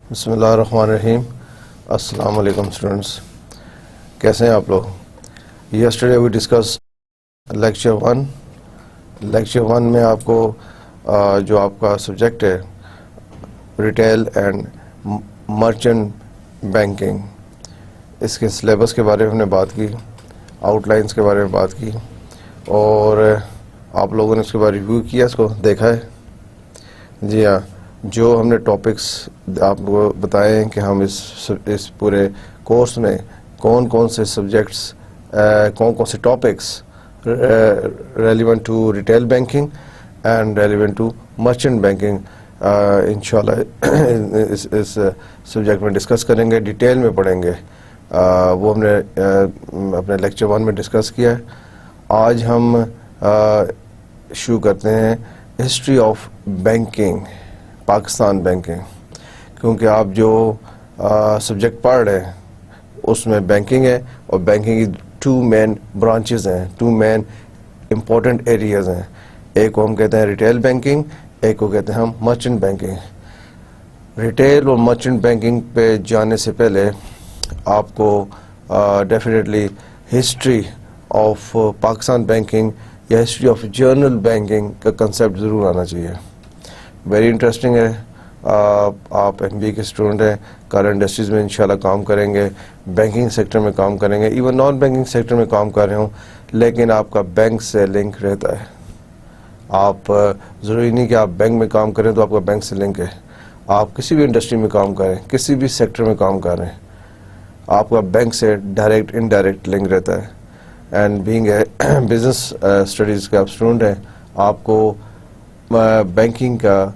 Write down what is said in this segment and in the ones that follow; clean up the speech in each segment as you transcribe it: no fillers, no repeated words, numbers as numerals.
بسم اللہ الرحمن الرحیم. السلام علیکم اسٹوڈنٹس، کیسے ہیں آپ لوگ؟ Yesterday we discuss lecture one میں آپ کو جو آپ کا سبجیکٹ ہے ریٹیل اینڈ مرچنٹ بینکنگ، اس کے سلیبس کے بارے میں ہم نے بات کی، آؤٹ لائنس کے بارے میں بات کی، اور آپ لوگوں نے اس کے بعد ریویو کیا، اس کو دیکھا ہے؟ جی ہاں. جو ہم نے ٹاپکس آپ کو بتائے ہیں کہ ہم اس پورے کورس میں کون کون سے سبجیکٹس، کون کون سے topics relevant to retail banking and relevant to merchant banking انشاءاللہ اس سبجیکٹ میں ڈسکس کریں گے، ڈیٹیل میں پڑھیں گے. وہ ہم نے اپنے لیکچر ون میں ڈسکس کیا ہے. آج ہم شروع کرتے ہیں history of banking, Pakistan banking, کیونکہ آپ جو سبجیکٹ پڑھ رہے ہیں اس میں بینکنگ ہے، اور بینکنگ کی ٹو مین برانچز ہیں، ٹو مین امپورٹنٹ ایریاز ہیں. ایک کو ہم کہتے ہیں ریٹیل بینکنگ، ایک کو کہتے ہیں ہم مرچنٹ بینکنگ. ریٹیل اور مرچنٹ بینکنگ پہ جانے سے پہلے آپ کو definitely history of Pakistan banking یا ہسٹری آف جرنل بینکنگ کا کنسیپٹ ضرور آنا چاہیے. ویری انٹرسٹنگ ہے. آپ ایم بی اے کے اسٹوڈنٹ ہیں، کار انڈسٹریز میں انشاءاللہ کام کریں گے، بینکنگ سیکٹر میں کام کریں گے، ایون نان بینکنگ سیکٹر میں کام کر رہے ہوں، لیکن آپ کا بینک سے لنک رہتا ہے. آپ ضروری نہیں کہ آپ بینک میں کام کریں تو آپ کا بینک سے لنک ہے. آپ کسی بھی انڈسٹری میں کام کریں، کسی بھی سیکٹر میں کام کر رہے ہیں، آپ کا بینک سے ڈائریکٹ انڈائریکٹ لنک رہتا ہے. And being a business studies کا آپ اسٹوڈنٹ ہیں، آپ کو بینکنگ کا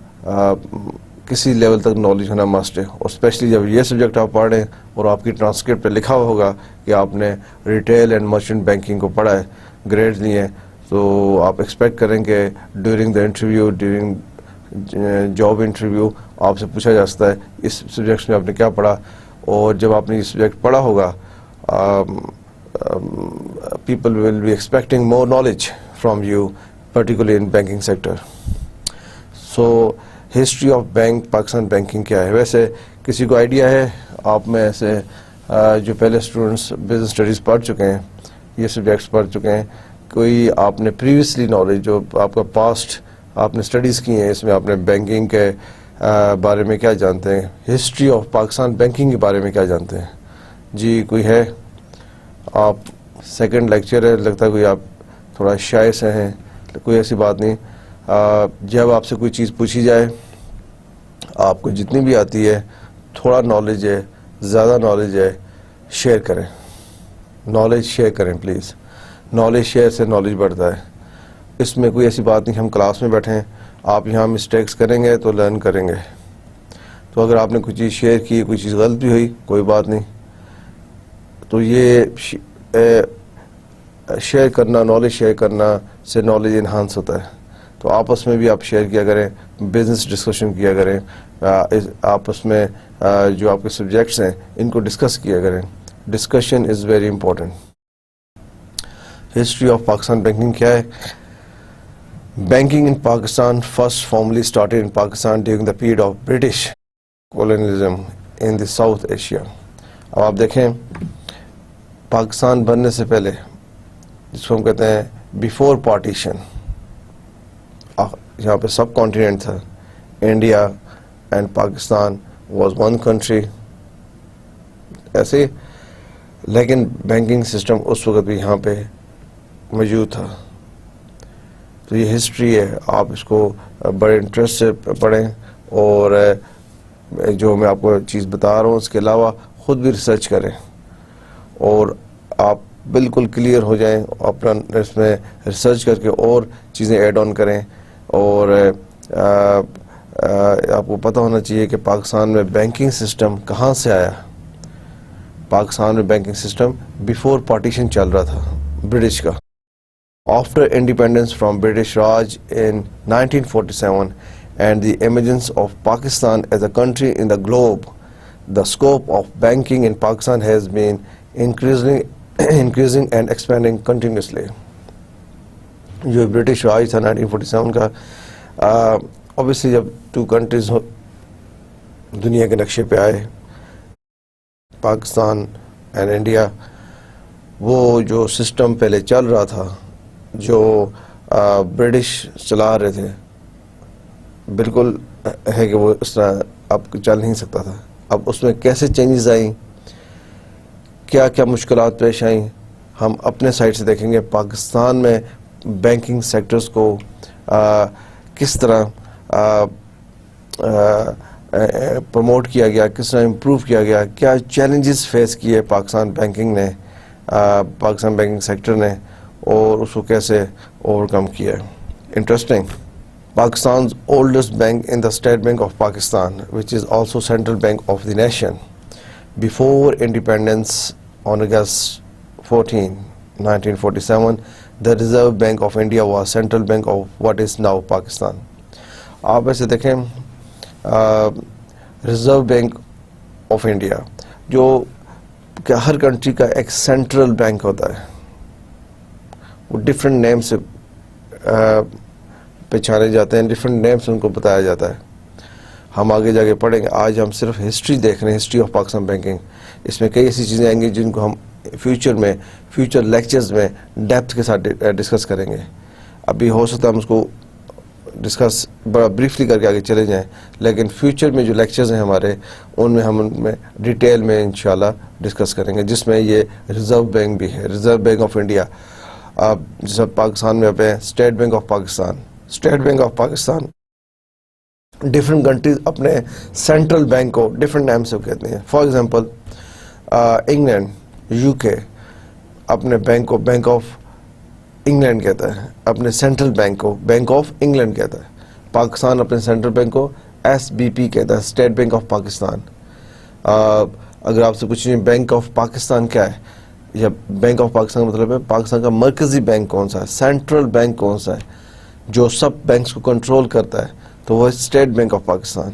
کسی لیول تک نالج ہونا مسٹ ہے. اور اسپیشلی جب یہ سبجیکٹ آپ پڑھ رہے ہیں اور آپ کی ٹرانسکرپٹ پہ لکھا ہوا ہوگا کہ آپ نے ریٹیل اینڈ مرچنٹ بینکنگ کو پڑھا ہے، گریڈ لیے ہیں، تو آپ ایکسپیکٹ کریں کہ during the interview, during job interview آپ سے پوچھا جا سکتا ہے اس سبجیکٹس میں آپ نے کیا پڑھا. اور جب آپ نے یہ سبجیکٹ پڑھا ہوگا people will be expecting more knowledge from you, particularly in banking sector. So history of bank Pakistan banking کیا ہے؟ ویسے کسی کو آئیڈیا ہے آپ میں ایسے جو پہلے اسٹوڈنٹس بزنس اسٹڈیز پڑھ چکے ہیں، یہ سبجیکٹس پڑھ چکے ہیں، کوئی آپ نے پریویسلی نالج جو آپ کا پاسٹ آپ نے اسٹڈیز کی ہیں، اس میں آپ نے بینکنگ کے بارے میں کیا جانتے ہیں، ہسٹری آف پاکستان بینکنگ کے بارے میں کیا جانتے ہیں؟ جی کوئی ہے؟ آپ سیکنڈ لیکچر ہے، لگتا ہے کوئی آپ تھوڑا شائع سے ہیں. کوئی ایسی بات نہیں. جب آپ سے کوئی چیز پوچھی جائے، آپ کو جتنی بھی آتی ہے، تھوڑا نالج ہے، زیادہ نالج ہے، شیئر کریں. نالج شیئر کریں پلیز. نالج شیئر سے نالج بڑھتا ہے. اس میں کوئی ایسی بات نہیں ہم کلاس میں بیٹھے ہیں، آپ یہاں مسٹیکس کریں گے تو لرن کریں گے. تو اگر آپ نے کوئی چیز شیئر کی، کوئی چیز غلط بھی ہوئی، کوئی بات نہیں. تو یہ شیئر کرنا، نالج شیئر کرنا سے نالج انہانس ہوتا ہے. تو آپس میں بھی آپ شیئر کیا کریں، بزنس ڈسکشن کیا کریں، آپس میں جو آپ کے سبجیکٹس ہیں ان کو ڈسکس کیا کریں. Discussion is very important. History of Pakistan banking کیا ہے؟ Banking in Pakistan first formally started in Pakistan during the period of British colonialism in the south Asia. اب آپ دیکھیں، پاکستان بننے سے پہلے، جس کو ہم کہتے ہیں بیفور پارٹیشن، یہاں پہ سب کانٹیننٹ تھا. India and Pakistan was one country ایسے، لیکن بینکنگ سسٹم اس وقت بھی یہاں پہ موجود تھا. تو یہ ہسٹری ہے، آپ اس کو بڑے انٹرسٹ سے پڑھیں، اور جو میں آپ کو چیز بتا رہا ہوں اس کے علاوہ خود بھی ریسرچ کریں، اور آپ بالکل کلیئر ہو جائیں، اپنا اس میں ریسرچ کر کے اور چیزیں ایڈ آن کریں. اور آپ کو پتہ ہونا چاہیے کہ پاکستان میں بینکنگ سسٹم کہاں سے آیا. پاکستان میں بینکنگ سسٹم بیفور پارٹیشن چل رہا تھا برٹش کا. After independence from British Raj in 1947 and the emergence of Pakistan as a country in the globe, the scope of banking in Pakistan has been increasing and expanding continuously. جو British راج تھا 1947 کا، obviously جب to countries دنیا کے نقشے پہ آئے، Pakistan and India, وہ جو سسٹم پہلے چل رہا تھا، جو برٹش چلا رہے تھے، بالکل ہے کہ وہ اس طرح اب چل نہیں سکتا تھا. اب اس میں کیسے چینجز آئیں، کیا کیا مشکلات پیش آئیں، ہم اپنے سائڈ سے دیکھیں گے. پاکستان میں بینکنگ سیکٹرز کو کس طرح پروموٹ کیا گیا، کس طرح امپروو کیا گیا، کیا چیلنجز فیس کیے پاکستان بینکنگ نے، پاکستان بینکنگ سیکٹر نے، اور اس کو کیسے اوور کم کیا. Interesting. Pakistan's oldest bank in the State Bank of Pakistan, which is also central bank of the nation. Before independence on August 14, 1947, the Reserve Bank of India was central bank of what is now Pakistan. آپ ایسے دیکھیں reserve bank of India, جو کہ ہر country کا ایک central bank ہوتا ہے، وہ ڈفرینٹ نیم سے پہچانے جاتے ہیں، ڈفرینٹ نیم سے ان کو بتایا جاتا ہے. ہم آگے جا کے پڑھیں گے. آج ہم صرف ہسٹری دیکھ رہے ہیں، ہسٹری آف پاکستان بینکنگ. اس میں کئی ایسی چیزیں آئیں گی جن کو ہم فیوچر لیکچرز میں ڈیپتھ کے ساتھ ڈسکس کریں گے. ابھی ہو سکتا ہے ہم اس کو ڈسکس بڑا بریفلی کر کے آگے چلے جائیں، لیکن فیوچر میں جو لیکچرز ہیں ہمارے، ان میں ہم ان میں ڈیٹیل میں انشاءاللہ ڈسکس کریں گے، جس میں یہ ریزرو بینک بھی ہے، ریزرو بینک آف انڈیا. آپ جیسے پاکستان میں آپ ہیں state bank of Pakistan. State bank of Pakistan different countries اپنے سینٹرل بینک کو ڈفرینٹ نیم سے کہتے ہیں. فار ایگزامپل انگلینڈ، یو کے اپنے بینک کو بینک آف انگلینڈ کہتا ہے، اپنے سینٹرل بینک کو بینک آف انگلینڈ کہتا ہے. پاکستان اپنے سینٹرل بینک کو ایس بی پی کہتا ہے، اسٹیٹ بینک آف پاکستان. اگر آپ سے پوچھیں بینک آف پاکستان کیا ہے، یا بینک آف پاکستان کا مطلب ہے پاکستان کا مرکزی بینک کون سا ہے، سینٹرل بینک کون سا ہے جو سب بینکس کو کنٹرول کرتا ہے، تو وہ اسٹیٹ بینک آف پاکستان.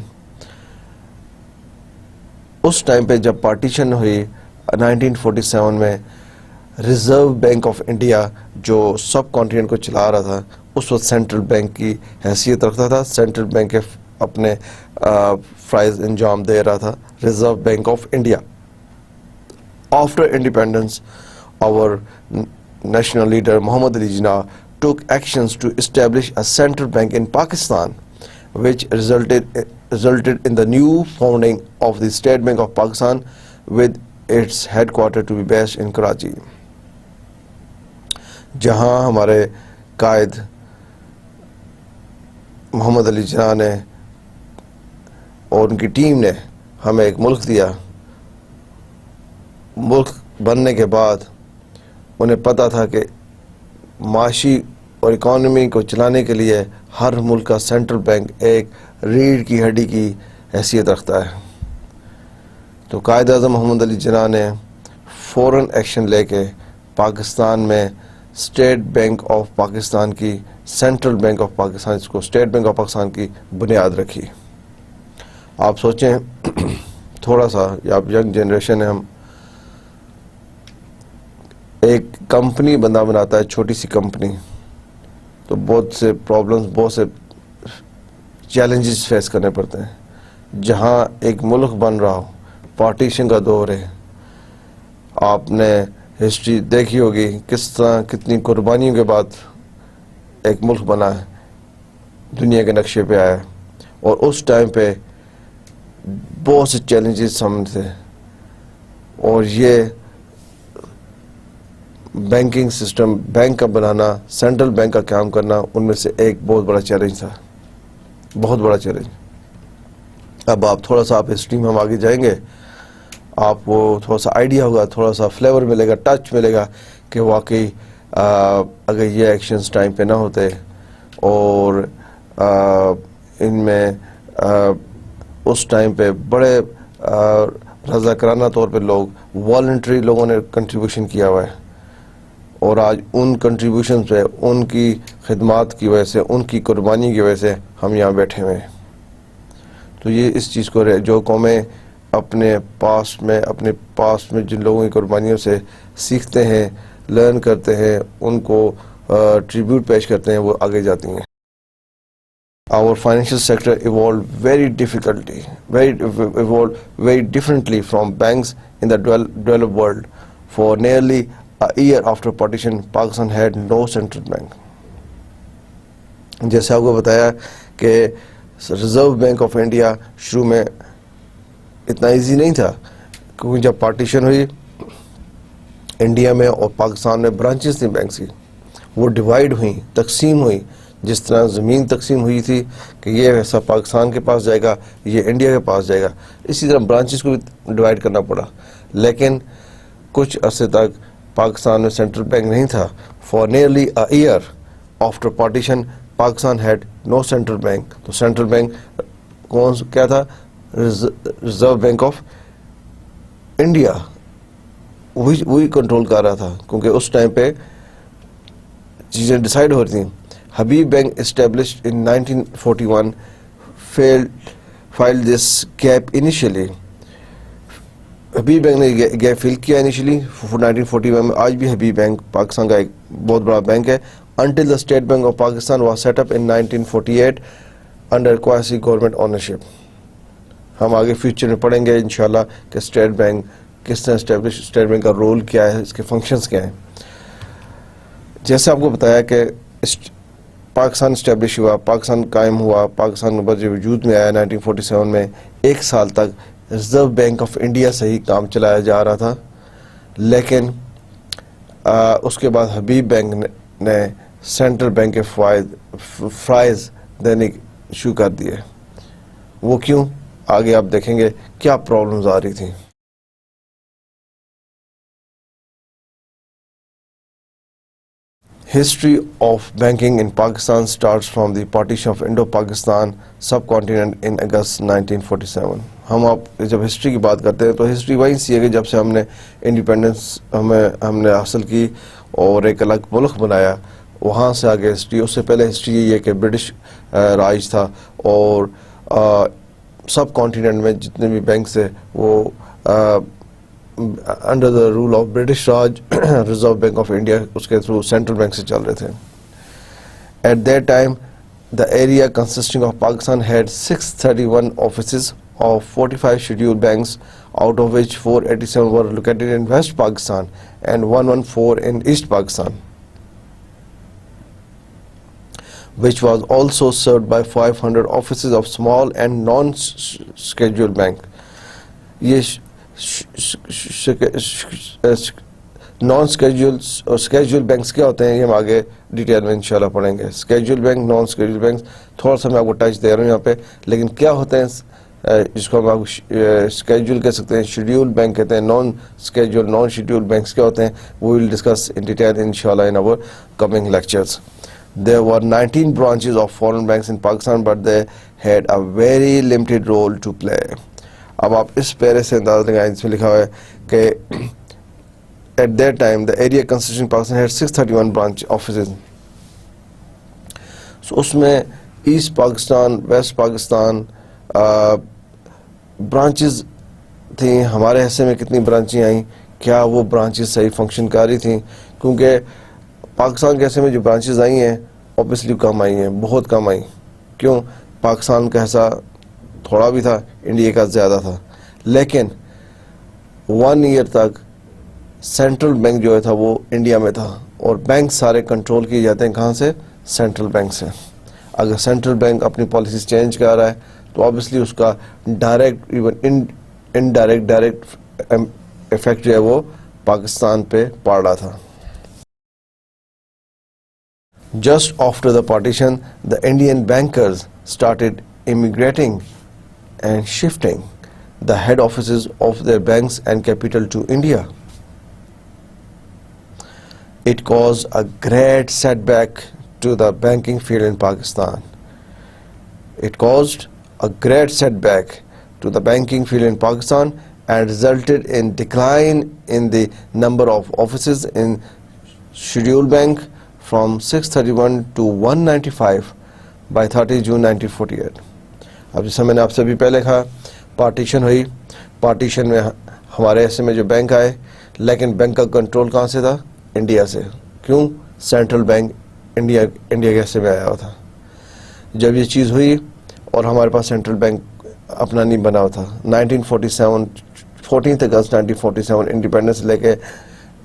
اس ٹائم پہ جب پارٹیشن ہوئی 1947 میں، ریزرو بینک آف انڈیا جو سب کانٹیننٹ کو چلا رہا تھا، اس وقت سینٹرل بینک کی حیثیت رکھتا تھا، سینٹرل بینک کے اپنے فرائض انجام دے رہا تھا. Reserve bank of India. After independence our national leader Muhammad Ali Jinnah took actions to establish a central bank in Pakistan, which resulted in the new founding of the State Bank of Pakistan, with its headquarters to be based in Karachi. جہاں ہمارے قائد محمد علی جناح نے اور ان کی team نے ہمیں ایک ملک دیا. ملک بننے کے بعد انہیں پتہ تھا کہ معاشی اور اکانومی کو چلانے کے لیے ہر ملک کا سینٹرل بینک ایک ریڑھ کی ہڈی کی حیثیت رکھتا ہے. تو قائد اعظم محمد علی جناح نے فوراً ایکشن لے کے پاکستان میں اسٹیٹ بینک آف پاکستان کی، سینٹرل بینک آف پاکستان، اس کو اسٹیٹ بینک آف پاکستان کی بنیاد رکھی. آپ سوچیں تھوڑا سا، یا آپ ینگ جنریشن ہے، ہم ایک کمپنی بندہ بناتا ہے، چھوٹی سی کمپنی، تو بہت سے پرابلمز، بہت سے چیلنجز فیس کرنے پڑتے ہیں. جہاں ایک ملک بن رہا ہو، پارٹیشن کا دور ہے، آپ نے ہسٹری دیکھی ہوگی کس طرح کتنی قربانیوں کے بعد ایک ملک بنا ہے، دنیا کے نقشے پہ آیا، اور اس ٹائم پہ بہت سے چیلنجز سامنے تھے. اور یہ بینکنگ سسٹم، بینک کا بنانا، سینٹرل بینک کا قیام کرنا، ان میں سے ایک بہت بڑا چیلنج تھا، بہت بڑا چیلنج. اب آپ تھوڑا سا آپ ہسٹری میں ہم آگے جائیں گے، آپ کو تھوڑا سا آئیڈیا ہوگا، تھوڑا سا فلیور ملے گا، ٹچ ملے گا کہ واقعی اگر یہ ایکشنز ٹائم پہ نہ ہوتے اور ان میں اس ٹائم پہ بڑے رضاکارانہ طور پہ لوگ، والنٹری لوگوں نے کنٹریبیوشن کیا ہوا ہے، اور آج ان کنٹریبیوشن پہ، ان کی خدمات کی وجہ سے، ان کی قربانی کی وجہ سے ہم یہاں بیٹھے ہوئے ہیں. تو یہ اس چیز کو جو قومیں اپنے پاس میں جن لوگوں کی قربانیوں سے سیکھتے ہیں، لرن کرتے ہیں، ان کو ٹریبیوٹ پیش کرتے ہیں، وہ آگے جاتی ہیں. our financial sector evolved very differently from banks in the developed world. For nearly a year after partition, Pakistan had no central bank. جیسے آپ کو بتایا کہ ریزرو بینک آف انڈیا شروع میں اتنا ایزی نہیں تھا، کیونکہ جب پارٹیشن ہوئی انڈیا میں اور پاکستان میں برانچز تھیں بینکس کی، وہ ڈیوائیڈ ہوئیں، تقسیم ہوئی، جس طرح زمین تقسیم ہوئی تھی کہ یہ حصہ پاکستان کے پاس جائے گا، یہ انڈیا کے پاس جائے گا، اسی طرح برانچز کو بھی ڈیوائیڈ کرنا پڑا. لیکن کچھ عرصے تک پاکستان میں سینٹرل بینک نہیں تھا. For nearly a year after partition Pakistan had no central bank. تو سینٹرل بینک کیا تھا؟ ریزرو بینک آف انڈیا، وہی کنٹرول کر رہا تھا، کیونکہ اس ٹائم پہ چیزیں ڈیسائیڈ ہو رہی تھیں. Habib bank established in 1941 filled this gap initially. Habib bank نے گیپ فل کیا انیشلی 1941 میں. آج بھی حبیب بینک پاکستان کا ایک بہت بڑا بینک ہے. until the State Bank of Pakistan was set up in 1948 under quasi government ownership. ہم آگے فیوچر میں پڑھیں گے انشاءاللہ کہ اسٹیٹ بینک کس طرح اسٹیبلش، اسٹیٹ بینک کا رول کیا ہے، اس کے فنکشنز کیا ہیں. جیسے آپ کو بتایا کہ پاکستان اسٹیبلش ہوا، پاکستان قائم ہوا، پاکستان وجود میں آیا 1947 میں. ایک سال تک ریزرو بینک آف انڈیا سے ہی کام چلایا جا رہا تھا، لیکن اس کے بعد حبیب بینک نے سینٹرل بینک کے فرائض دینے شروع کر دیے. وہ کیوں؟ آگے آپ دیکھیں گے کیا پرابلمز آ رہی تھیں. History of banking in Pakistan starts from the partition of Indo-Pakistan subcontinent in August 1947. ہم آپ جب ہسٹری کی بات کرتے ہیں تو ہسٹری وہیں سے ہے کہ جب سے ہم نے انڈیپینڈنس ہم نے حاصل کی اور ایک الگ ملک بنایا، وہاں سے آگے ہسٹری. اس سے پہلے ہسٹری یہ ہے کہ برٹش راج تھا اور سب کانٹیننٹ میں جتنے بھی بینکس تھے وہ under the rule of British Raj. Reserve bank of India اس کے تھرو سینٹرل بینک سے چل رہے تھے. At that time the area consisting of Pakistan had 631 offices of 45 scheduled banks, out of which 487 were located in West Pakistan and 114 in East Pakistan, which was also served by 500 offices of small and non-scheduled bank. یہ naan schedule اور schedule banks کیا ہوتے ہیں یہ ہم آگے detail میں انشاءاللہ پڑھیں گے. Schedule bank, naan schedule bank, تھوڑا سا میں آپ کو ٹچ دے رہا ہوں یہاں پہ، لیکن کیا ہوتے ہیں جس کو ہم آپ اسکیجول کہہ سکتے ہیں، شیڈیول بینک کہتے ہیں. Naan schedule, naan schedule banks کیا ہوتے ہیں we will discuss in detail inshallah in our coming lectures. There were 19 branches of foreign banks in Pakistan but they had a very limited role to play. اب آپ اس پیرے سے اندازہ لگائیں، اس میں لکھا ہوا ہے کہ at that time the area consisting Pakistan had 631 branch offices. So اس میں East Pakistan, West Pakistan branches تھیں. ہمارے حصے میں کتنی برانچیں آئیں؟ کیا وہ برانچز صحیح فنکشن کر رہی تھیں؟ کیونکہ پاکستان کے حصے میں جو برانچز آئی ہیں اوبیسلی کم آئی ہیں، بہت کم آئیں. کیوں؟ پاکستان کا حصہ تھوڑا بھی تھا، انڈیا کا زیادہ تھا. لیکن 1 ایئر تک سینٹرل بینک جو تھا وہ انڈیا میں تھا، اور بینک سارے کنٹرول کیے جاتے ہیں کہاں سے؟ سینٹرل بینک سے. اگر سینٹرل بینک اپنی پالیسیز چینج کر رہا ہے تو آبویسلی اس کا ڈائریکٹ ایون ڈائریکٹ افیکٹ جو ہے وہ پاکستان پہ پڑ رہا تھا. Just after the partition the Indian bankers started immigrating and shifting the head offices of their banks and capital to India. It caused a great setback to the banking field in Pakistan. It caused a great setback to the banking field in Pakistan and resulted in decline in the number of offices in scheduled bank from 631 to 195 by 30 June 1948. اب جیسا میں نے آپ سے بھی پہلے کہا، partition ہوئی، پارٹیشن میں ہمارے حصے میں جو بینک آئے، لیکن بینک کا کنٹرول کہاں سے تھا؟ انڈیا سے. کیوں؟ سینٹرل بینک انڈیا کے حصے میں آیا ہوا تھا. جب یہ چیز ہوئی اور ہمارے پاس سینٹرل بینک اپنا نہیں بنا تھا 1947 14 اگست 1947 انڈیپینڈنس لے کے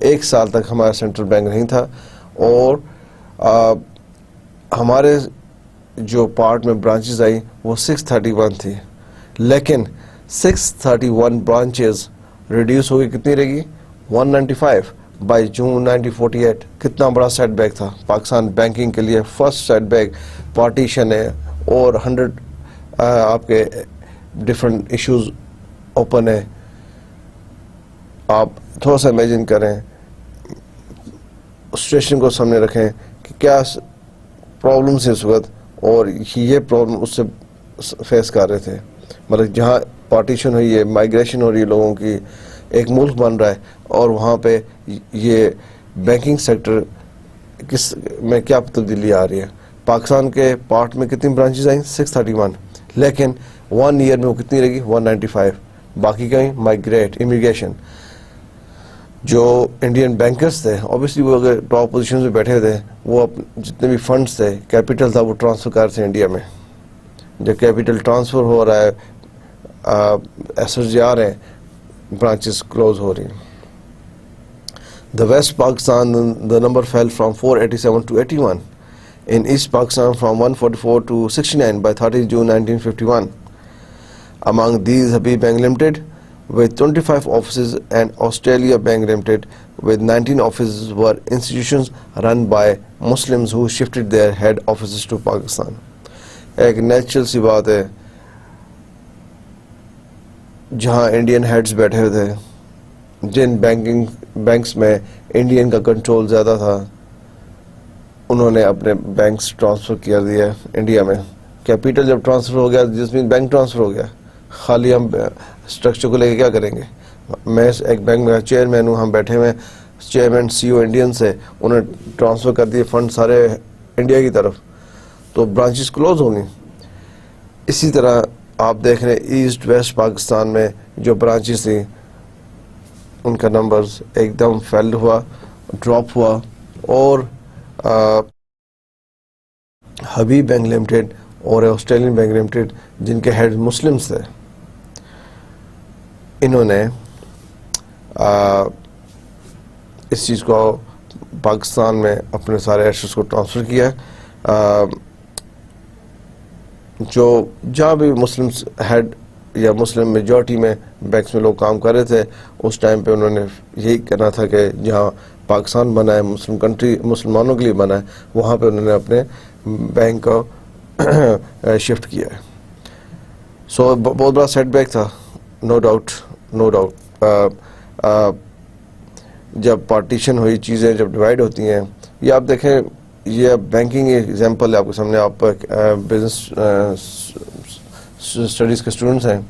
1 سال تک ہمارا سینٹرل بینک نہیں تھا، اور ہمارے جو پارٹ میں برانچز آئی وہ 631 تھی، لیکن 631 برانچز ریڈیوس ہو گئی، کتنی رہ گئی 195 بائی جون 1948۔ کتنا بڑا سیٹ بیک تھا پاکستان بینکنگ کے لیے، فرسٹ سیٹ بیک، پارٹیشن ہے اور 100 آپ کے ڈفرینٹ ایشوز اوپن ہے۔ آپ تھوڑا سا امیجن کریں، سچویشن کو سامنے رکھیں کہ کیا پرابلمس اس وقت، اور یہ پرابلم اس سے فیس کر رہے تھے۔ مطلب جہاں پارٹیشن ہوئی ہے، مائگریشن ہو رہی ہے لوگوں کی، ایک ملک بن رہا ہے، اور وہاں پہ یہ بینکنگ سیکٹر کس میں کیا تبدیلی آ رہی ہے۔ پاکستان کے پارٹ میں کتنی برانچز آئیں 631، لیکن 1 ایئر میں وہ کتنی رہے گی 195، باقی کہیں مائگریٹ امیگریشن۔ جو انڈین بینکرز تھے اوبیسلی وہ اگر ٹاپ پوزیشن پہ بیٹھے تھے، وہ جتنے بھی فنڈز تھے، کیپٹل تھا، وہ ٹرانسفر کر رہے تھے انڈیا میں۔ جب کیپٹل ٹرانسفر ہو رہا ہے، ایسٹ جا رہے ہیں، برانچز کلوز ہو رہی ہیں۔ The West Pakistan, the number fell from 487 to 81. In East Pakistan from 144 to 69 by 30 June 1951. Among these, Habib Bank Limited with 25 offices and Australia Bank Limited with 19 offices were institutions run by Muslims who shifted their head offices to Pakistan. ایک natural سی بات ہے، جہاں Indian heads بیٹھے ہوئے تھے، جن banks میں Indian کا کنٹرول زیادہ تھا، انہوں نے اپنے بینکس ٹرانسفر کر دیا انڈیا میں۔ کیپٹل جب ٹرانسفر ہو گیا، جس میں بینک ٹرانسفر ہو گیا، خالی ہم اسٹرکچر کو لے کے کیا کریں گے؟ میں ایک بینک میں چیئرمین ہوں، ہم بیٹھے ہوئے چیئرمین سی او انڈین سے، انہوں نے ٹرانسفر کر دیے فنڈ سارے انڈیا کی طرف، تو برانچز کلوز ہوں گی۔ اسی طرح آپ دیکھ رہے ہیں ایسٹ ویسٹ پاکستان میں جو برانچز تھیں، ان کا نمبرز ایک دم فیل ہوا، ڈراپ ہوا، اور حبیب بینک لمیٹڈ اور آسٹریلین بینک لمیٹڈ جن کے ہیڈ مسلمس تھے، انہوں نے اس چیز کو پاکستان میں اپنے سارے ایسٹس کو ٹرانسفر کیا۔ جو جہاں بھی مسلم ہیڈ یا مسلم میجورٹی میں بینکس میں لوگ کام کر رہے تھے، اس ٹائم پہ انہوں نے یہی کرنا تھا کہ جہاں پاکستان بنا ہے، مسلم کنٹری مسلمانوں کے لیے بنا ہے، وہاں پہ انہوں نے اپنے بینک کو شفٹ کیا ہے۔ سو بہت بڑا سیٹ بیک تھا، نو ڈاؤٹ۔ جب پارٹیشن ہوئی چیزیں، جب ڈیوائڈ ہوتی ہیں، یہ آپ دیکھیں، یہ بینکنگ ایگزامپل ہے آپ کے سامنے، آپ بزنس اسٹڈیز کے اسٹوڈنٹس ہیں،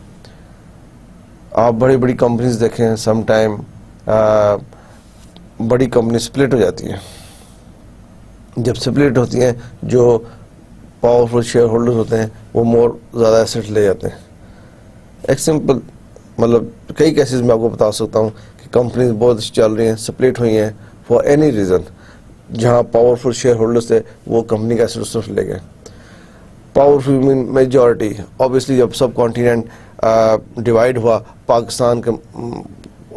آپ بڑی بڑی کمپنیز دیکھیں، سم ٹائم بڑی کمپنی سپلٹ ہو جاتی ہیں۔ جب سپلٹ ہوتی ہیں، جو پاورفل شیئر ہولڈرز ہوتے ہیں وہ زیادہ ایسٹ لے جاتے ہیں۔ ایک سمپل مطلب کئی کیسز میں آپ کو بتا سکتا ہوں کہ کمپنیز بہت اچھی چل رہی ہیں، سپلٹ ہوئی ہیں فار اینی ریزن، جہاں پاورفل شیئر ہولڈرز تھے وہ کمپنی کا ایسٹ صرف لے گئے۔ پاورفل میجورٹی، اوبیسلی جب سب کانٹیننٹ ڈیوائڈ ہوا، پاکستان کا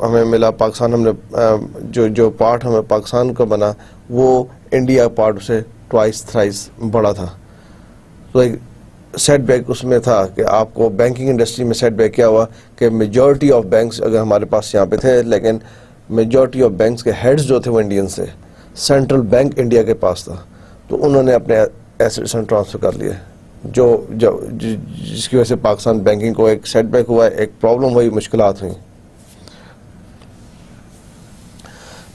ہمیں ملا، پاکستان ہم نے جو پارٹ ہمیں پاکستان کا بنا، وہ انڈیا پارٹ سے ٹوائس تھرائس بڑا تھا۔ تو ایک سیٹ بیک اس میں تھا کہ آپ کو بینکنگ انڈسٹری میں سیٹ بیک کیا ہوا کہ میجورٹی آف بینکس اگر ہمارے پاس یہاں پہ تھے، لیکن میجورٹی آف بینکس کے ہیڈز جو تھے وہ انڈین سے، سینٹرل بینک انڈیا کے پاس تھا، تو انہوں نے اپنے ایسٹس ٹرانسفر کر لیے، جس کی وجہ سے پاکستان بینکنگ کو ایک سیٹ بیک ہوا، ایک پرابلم ہوئی، مشکلات ہوئیں۔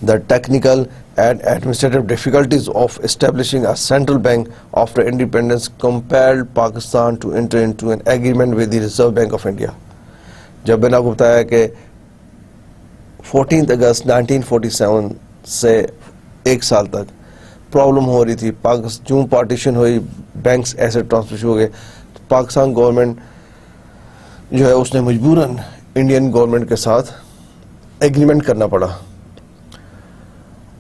The technical and administrative difficulties of establishing a central bank after independence compelled Pakistan to enter into an agreement with the Reserve Bank of India. جب میں نے آپ کو بتایا کہ 14 اگست 1947 سے 1 سال تک پرابلم ہو رہی تھی، جوں پارٹیشن ہوئی، بینکس ایسے ٹرانسفر ہو گئے، پاکستان گورنمنٹ جو ہے اس نے مجبوراً انڈین گورنمنٹ کے ساتھ ایگریمنٹ کرنا پڑا،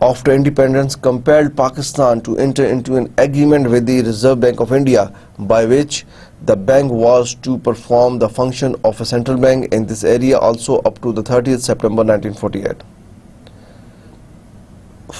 after independence compelled Pakistan to enter into an agreement with the Reserve Bank of India by which the bank was to perform the function of a central bank in this area also up to the 30th September 1948.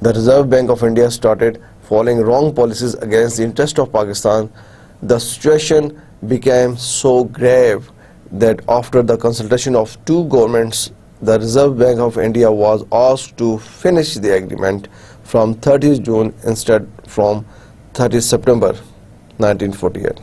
The Reserve Bank of India started following wrong policies against the interest of Pakistan. The situation became so grave that after the consultation of two governments, the Reserve Bank of India was asked to finish the agreement from 30th June instead from 30th September 1948.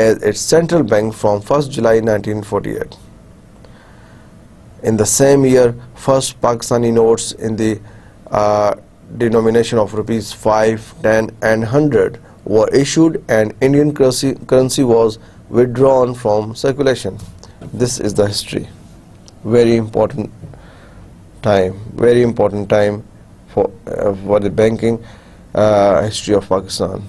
as its central bank from 1st July 1948. In the same year, first Pakistani notes in the denomination of rupees 5, 10 and 100 were issued and Indian currency was withdrawn from circulation. This is the history. Very important time for the banking history of Pakistan.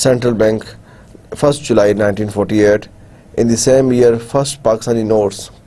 Central Bank 1st July 1948. In the same year, first Pakistani notes,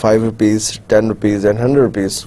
5 rupees, 10 rupees and 100 rupees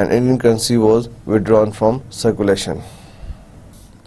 and Indian currency was withdrawn from circulation.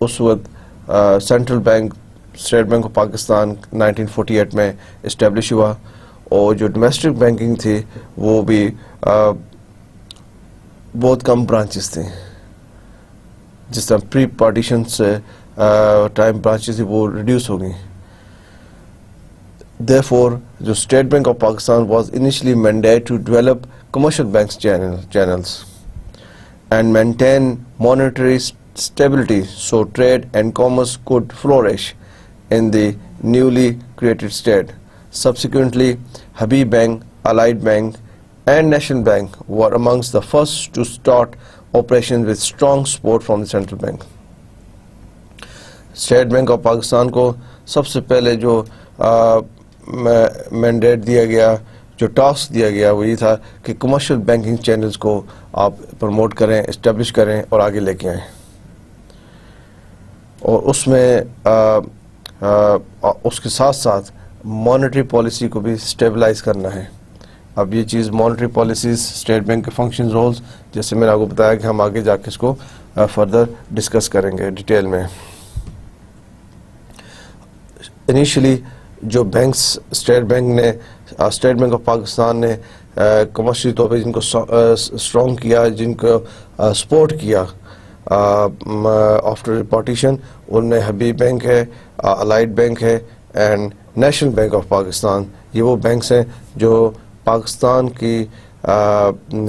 اس وقت central bank state bank of Pakistan 1948 میں establish ہوا، اور جو domestic banking تھی وہ بھی بہت کم branches تھیں. جس طرح پری پارٹیشن سے ٹائم برانچز تھی وہ ریڈیوس ہو گئی. Therefore, the State Bank of Pakistan was initially mandated to develop commercial banks channels and maintain monetary stability so trade and commerce could flourish in the newly created state. Subsequently, Habib Bank, Allied Bank and National Bank were amongst the first to start operations with strong support from the central bank. State Bank of Pakistan کو سب سے پہلے جو mandate دیا گیا، جو task دیا گیا، وہ یہ تھا کہ کمرشل بینکنگ چینلز کو آپ پروموٹ کریں، اسٹیبلش کریں اور آگے لے کے آئیں. اور اس میں اس کے ساتھ ساتھ مانیٹری پالیسی کو بھی اسٹیبلائز کرنا ہے. اب یہ چیز مانیٹری پالیسیز، اسٹیٹ بینک کے فنکشن رولز، جیسے میں نے آپ کو بتایا کہ ہم آگے جا کے اس کو فردر ڈسکس کریں گے ڈیٹیل میں. انیشلی جو banks state bank of Pakistan نے کمرشلی طور پہ جن کو اسٹرانگ کیا، جن کو سپورٹ کیا آفٹر پارٹیشن، ان میں حبیب بینک ہے، الائڈ بینک ہے and national bank of Pakistan. یہ وہ بینکس ہیں جو پاکستان کی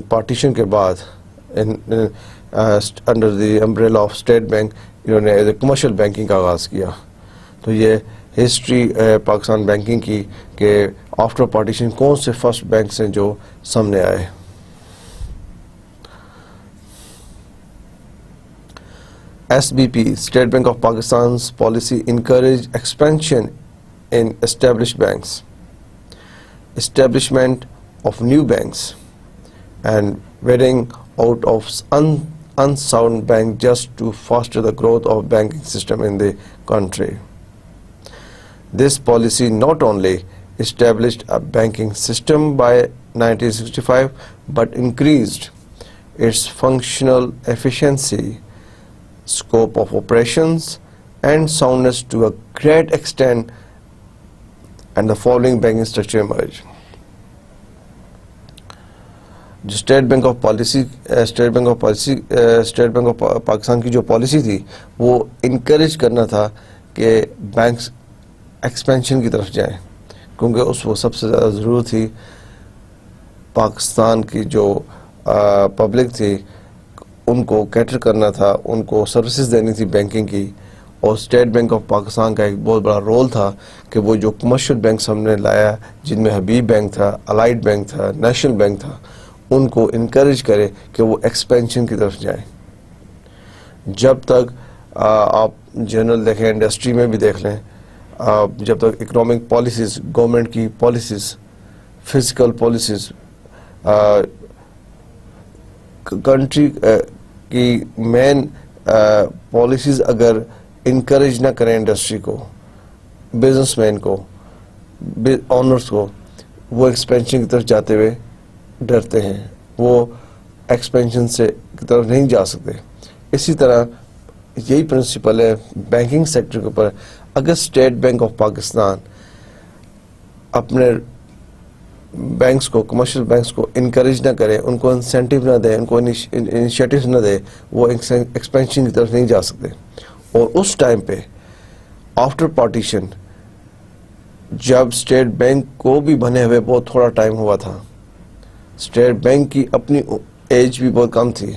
پارٹیشن کے بعد under the umbrella of state bank انہوں نے ایز اے کمرشل بینکنگ کا آغاز کیا. تو یہ ہسٹری پاکستان بینکنگ کی کہ آفٹر پارٹیشن کون سے فرسٹ بینکس ہیں جو سامنے آئے. SBP, State Bank of Pakistan's policy encouraged expansion in established banks, establishment of new banks, and weeding out of unsound banks just to foster the growth of banking system in the country. This policy not only established a banking system by 1965 but increased its functional efficiency, scope of operations and soundness to a great extent, and the following banking structure emerged. جو state bank of Pakistan کی جو policy تھی وہ encourage کرنا تھا کہ banks expansion کی طرف جائیں، کیونکہ اس وقت سب سے زیادہ ضرورت تھی پاکستان کی جو پبلک تھی ان کو کیٹر کرنا تھا، ان کو سروسز دینی تھی بینکنگ کی. اور اسٹیٹ بینک آف پاکستان کا ایک بہت بڑا رول تھا کہ وہ جو کمرشل بینکس ہم نے لایا، جن میں حبیب بینک تھا، الائڈ بینک تھا، نیشنل بینک تھا، ان کو انکریج کرے کہ وہ ایکسپینشن کی طرف جائیں. جب تک آپ جنرل دیکھیں، انڈسٹری میں بھی دیکھ لیں، جب تک اکنامک پالیسیز، گورنمنٹ کی پالیسیز، فزیکل پالیسیز، کنٹری کی مین پالیسیز اگر انکریج نہ کریں انڈسٹری کو، بزنس مین کو، آنرز کو، وہ ایکسپینشن کی طرف جاتے ہوئے ڈرتے ہیں، وہ ایکسپینشن سے کی طرف نہیں جا سکتے. اسی طرح یہی پرنسپل ہے بینکنگ سیکٹر کے اوپر. اگر اسٹیٹ بینک آف پاکستان اپنے بینکس کو، کمرشل بینکس کو انکریج نہ کرے، ان کو انسینٹیو نہ دے، ان کو انیشیٹو نہ دے، وہ ایکسپینشن کی طرف نہیں جا سکتے. اور اس ٹائم پہ آفٹر پارٹیشن جب اسٹیٹ بینک کو بھی بنے ہوئے بہت تھوڑا ٹائم ہوا تھا، اسٹیٹ بینک کی اپنی ایج بھی بہت کم تھی،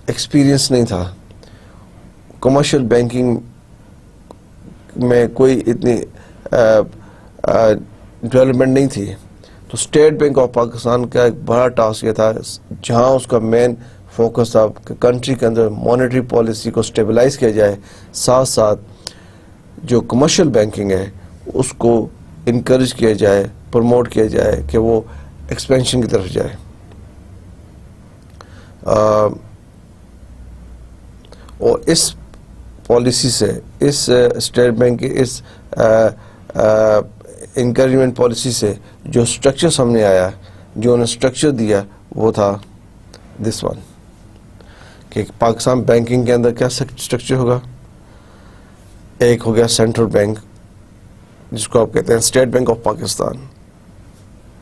ایکسپیرینس نہیں تھا، کمرشل بینکنگ میں کوئی اتنی ڈیولپمنٹ نہیں تھی. تو اسٹیٹ بینک آف پاکستان کا ایک بڑا ٹاسک یہ تھا، جہاں اس کا مین فوکس تھا کہ کنٹری کے اندر مانیٹری پالیسی کو اسٹیبلائز کیا جائے، ساتھ ساتھ جو کمرشل بینکنگ ہے اس کو انکریج کیا جائے، پروموٹ کیا جائے کہ وہ ایکسپینشن کی طرف جائے. اور اس پالیسی سے، اس اسٹیٹ بینک کی اس انکریجمنٹ پالیسی سے جو اسٹرکچر سامنے آیا، جو انہوں نے اسٹرکچر دیا، وہ تھا دس ون کہ پاکستان بینکنگ کے اندر کیا اسٹرکچر ہوگا. ایک ہو گیا سینٹرل بینک جس کو آپ کہتے ہیں اسٹیٹ بینک آف پاکستان.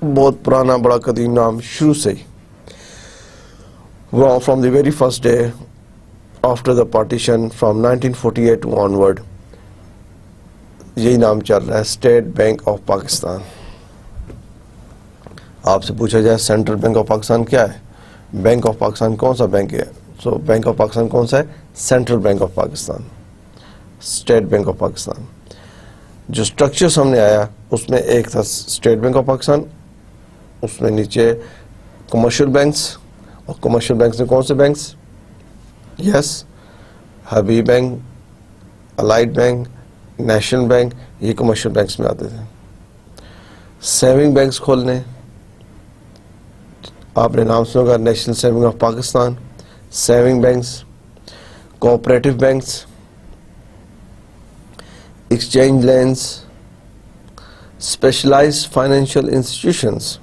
بہت پرانا بڑا قدیم نام شروع سے ہی from the very first day after the partition from 1948 onward یہی نام چل رہا ہے اسٹیٹ بینک آف پاکستان. آپ سے پوچھا جائے سینٹرل بینک آف پاکستان کیا ہے, بینک آف پاکستان کون سا بینک ہے, سو بینک آف پاکستان کون سا ہے, central bank of Pakistan, state bank of Pakistan. جو اسٹرکچر سامنے آیا اس میں ایک تھا اسٹیٹ بینک آف پاکستان, اس میں نیچے کمرشل بینکس, اور کمرشل بینکس میں کون سے banks, yes Habib bank, allied bank, national bank, یہ کمرشل بینکس میں آتے تھے. سیونگ بینکس کھولنے, آپ نے نام سنا ہوگا National Saving of Pakistan, saving banks, cooperative banks, exchange lens, specialised financial institutions.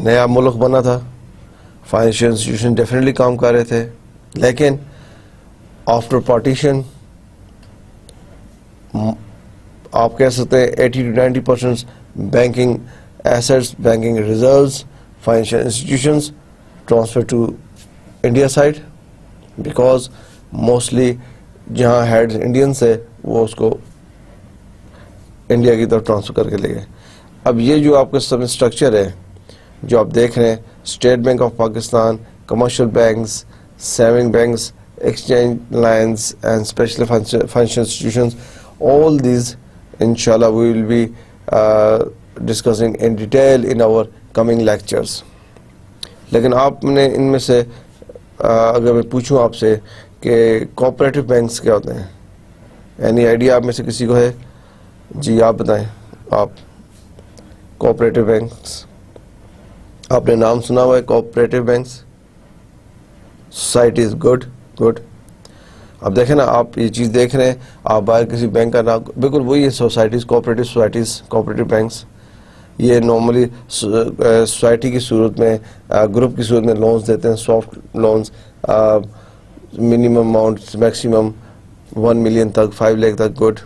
نیا ملک بنا تھا, فائنینشیل انسٹیٹیوشن ڈیفینیٹلی کام کر رہے تھے, لیکن آفٹر پارٹیشن آپ کہہ سکتے ہیں 80 to 90% banking assets, banking reserves, financial institutions transfer to India side, because mostly جہاں ہیڈ انڈینس ہے وہ اس کو انڈیا کی طرف ٹرانسفر کر کے لے گئے. اب یہ جو آپ کا سب اسٹرکچر ہے جو آپ دیکھ رہے ہیں, state bank of Pakistan, commercial banks, saving banks, exchange lines and special financial institutions, all these inshallah we will be discussing in detail in our coming lectures. لیکن آپ نے ان میں سے اگر میں پوچھوں آپ سے کہ کوآپریٹو بینکس کیا ہوتے ہیں, اینی آئیڈیا آپ میں سے کسی کو ہے؟ جی آپ بتائیں. آپ کوآپریٹو بینکس آپ نے نام سنا ہوا ہے, کوآپریٹو بینکس, سوسائٹیز, گڈ. اب دیکھیں نا, آپ یہ چیز دیکھ رہے ہیں, آپ باہر کسی بینک کا نام, بالکل وہی ہے societies, cooperative societies, cooperative banks. یہ نارملی سوسائٹی کی صورت میں, گروپ کی صورت میں لونز دیتے ہیں, soft loans, minimum amount maximum 1 million تک, 5 لاکھ تک. گڈ.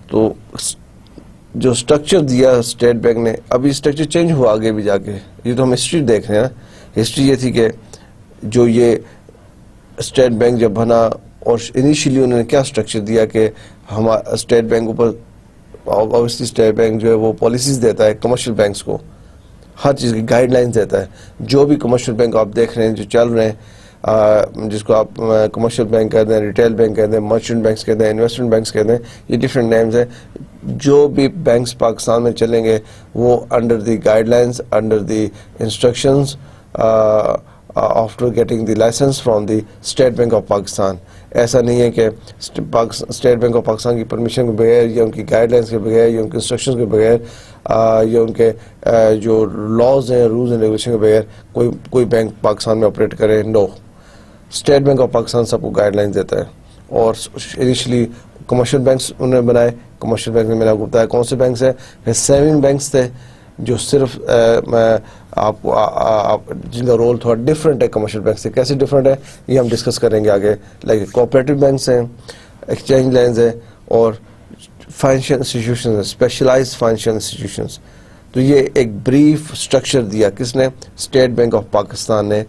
تو جو اسٹرکچر دیا اسٹیٹ بینک نے, ابھی اسٹرکچر چینج ہوا آگے بھی جا کے, یہ تو ہم ہسٹری دیکھ رہے ہیں نا. ہسٹری یہ تھی کہ جو یہ اسٹیٹ بینک جب بنا اور انیشیلی انہوں نے کیا اسٹرکچر دیا کہ ہمارا اسٹیٹ بینک اوپر, اوبویسلی اسٹیٹ بینک جو ہے وہ پالیسیز دیتا ہے کمرشل بینکس کو, ہر چیز کی گائیڈ لائنز دیتا ہے. جو بھی کمرشل بینک آپ دیکھ رہے ہیں جو چل رہے ہیں, جس کو آپ کمرشل بینک کہتے ہیں, ریٹیل بینک کہتے ہیں, مرچنٹ بینکس کہتے ہیں, انویسٹمنٹ بینکس کہتے ہیں, یہ ڈفرینٹ نیمز ہیں. جو بھی بینکس پاکستان میں چلیں گے وہ under the guidelines, under the instructions after getting the licence from the State bank of Pakistan. ایسا نہیں ہے کہ اسٹیٹ بینک آف پاکستان کی پرمیشن کے بغیر یا ان کی گائیڈ لائنس کے بغیر یا ان کے انسٹرکشن کے بغیر یا ان کے جو لاز ہیں, رولز اینڈ ریگولیشن کے بغیر کوئی بینک پاکستان میں آپریٹ کرے. نو, اسٹیٹ بینک آف پاکستان سب کو گائیڈ لائنس دیتا ہے. اور انیشلی کمرشل بینکس انہوں نے بنائے. کمرشل بینک میں میں نے آپ کو بتایا کون سے بینکس ہیں. پھر سیونگ بینکس تھے جو صرف آپ کو جن کا رول تھوڑا ڈفرینٹ ہے کمرشل بینک سے. کیسے ڈفرینٹ ہے یہ ہم ڈسکس کریں گے آگے. لائک کوآپریٹو بینکس ہیں, ایکسچینج لینز ہیں, اور فائنینشیل انسٹیٹیوشنز ہیں, اسپیشلائزڈ فائنینشیل انسٹیٹیوشنز. تو یہ ایک بریف اسٹرکچر دیا کس نے, اسٹیٹ بینک آف پاکستان نے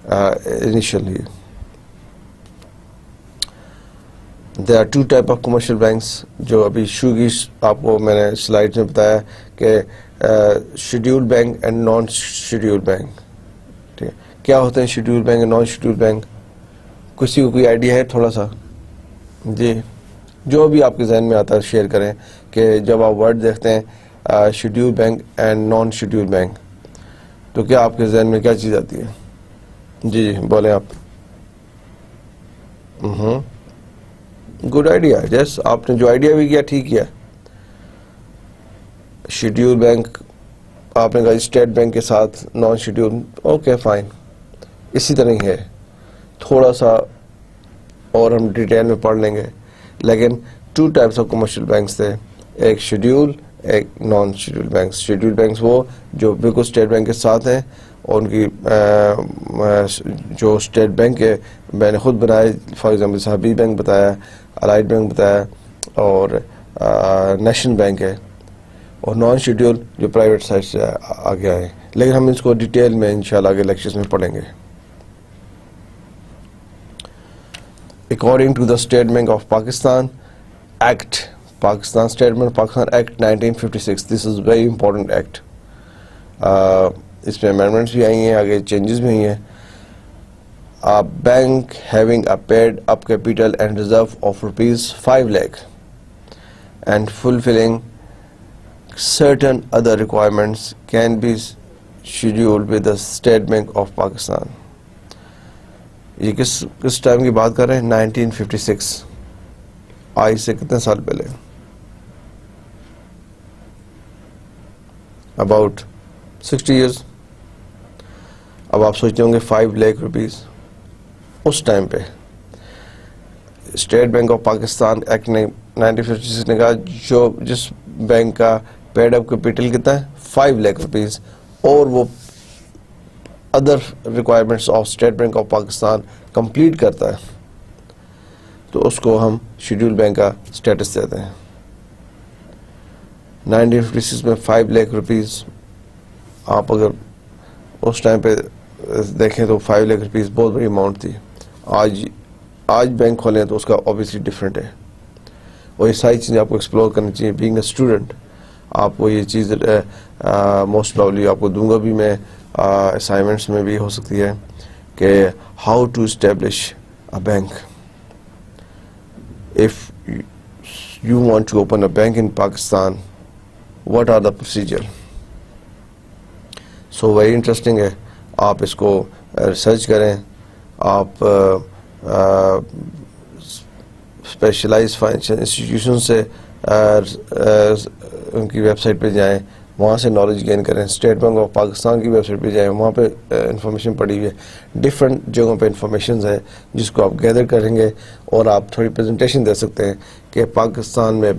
initially. There are two type of commercial banks جو ابھی شروع کی آپ کو میں نے سلائڈ میں بتایا کہ schedule bank and non schedule bank. ٹھیک ہے, کیا ہوتے ہیں schedule bank and non schedule bank? کسی کو کوئی آئیڈیا ہے تھوڑا سا؟ جی, جو بھی آپ کے ذہن میں آتا ہے شیئر کریں کہ جب آپ ورڈ دیکھتے ہیں schedule bank and non schedule bank تو کیا آپ کے ذہن میں کیا چیز آتی ہے؟ جی بولیں آپ. Good idea. یس, آپ نے جو آئیڈیا بھی کیا ٹھیک کیا. شیڈیول بینک آپ نے کہا اسٹیٹ بینک کے ساتھ نان شیڈیول, اوکے فائن, اسی طرح ہی ہے. تھوڑا سا اور ہم ڈیٹیل میں پڑھ لیں گے. لیکن 2 types آف کمرشل بینکس تھے, ایک شیڈیول, ایک naan schedule banks. Schedule banks وہ جو بالکل اسٹیٹ بینک کے ساتھ ہیں, اور ان کی جو اسٹیٹ بینک ہے میں نے خود بنایا، فار ایگزامپل صحابی بینک بتایا، الائٹ بینک بتایا، اور نیشنل بینک ہے، اور نان شیڈیول جو پرائیویٹ سائٹ سے آگے آئے، لیکن ہم اس کو ڈیٹیل میں انشاءاللہ آگے لیکچرز میں پڑھیں گے. According to the State Bank of Pakistan Act, Pakistan State Bank of Pakistan Act 1956, this is very important act. اس میں amendments بھی آئی ہیں، آگے changes بھی ہوئی ہیں. A bank having a paid up capital and reserve of rupees 5 lakh and fulfilling certain other requirements can be scheduled with the State Bank of Pakistan. یہ کس time کی بات کر رہے ہیں؟ 1956. آج سے کتنے سال پہلے؟ About 60 years. اب آپ سوچتے ہوں گے 5 lakh rupees اس ٹائم پہ state bank of Pakistan act نے 1956 نے کہا جس بینک کا پیڈ اپ کیپٹل کتنا ہے 5 lakh rupees اور وہ other requirements of state bank of Pakistan complete کرتا ہے تو اس کو ہم شیڈول بینک کا اسٹیٹس دیتے ہیں. 1956 میں 5 lakh rupees آپ اگر اس ٹائم پہ دیکھیں تو 5 lakh rupees بہت بڑی اماؤنٹ تھی. آج بینک کھولیں تو اس کا اوبیسلی ڈفرینٹ ہے، اور یہ ساری چیزیں آپ کو ایکسپلور کرنی چاہیے. بینگ اے اسٹوڈنٹ آپ کو یہ چیز موسٹ پرابلی آپ کو دوں گا بھی میں، اسائنمنٹس میں بھی ہو سکتی ہے کہ how to establish a bank. If you want to open a bank in Pakistan, what are the procedure. So very interesting ہے، آپ اس کو ریسرچ کریں. آپ اسپیشلائز فائنینشیل انسٹیٹیوشن سے ان کی ویب سائٹ پہ جائیں، وہاں سے نالج گین کریں. اسٹیٹ بینک آف پاکستان کی ویب سائٹ پہ جائیں، وہاں پہ انفارمیشن پڑی ہوئی ہے. ڈفرینٹ جگہوں پہ انفارمیشنز ہے جس کو آپ گیدر کریں گے اور آپ تھوڑی پریزنٹیشن دے سکتے ہیں کہ پاکستان میں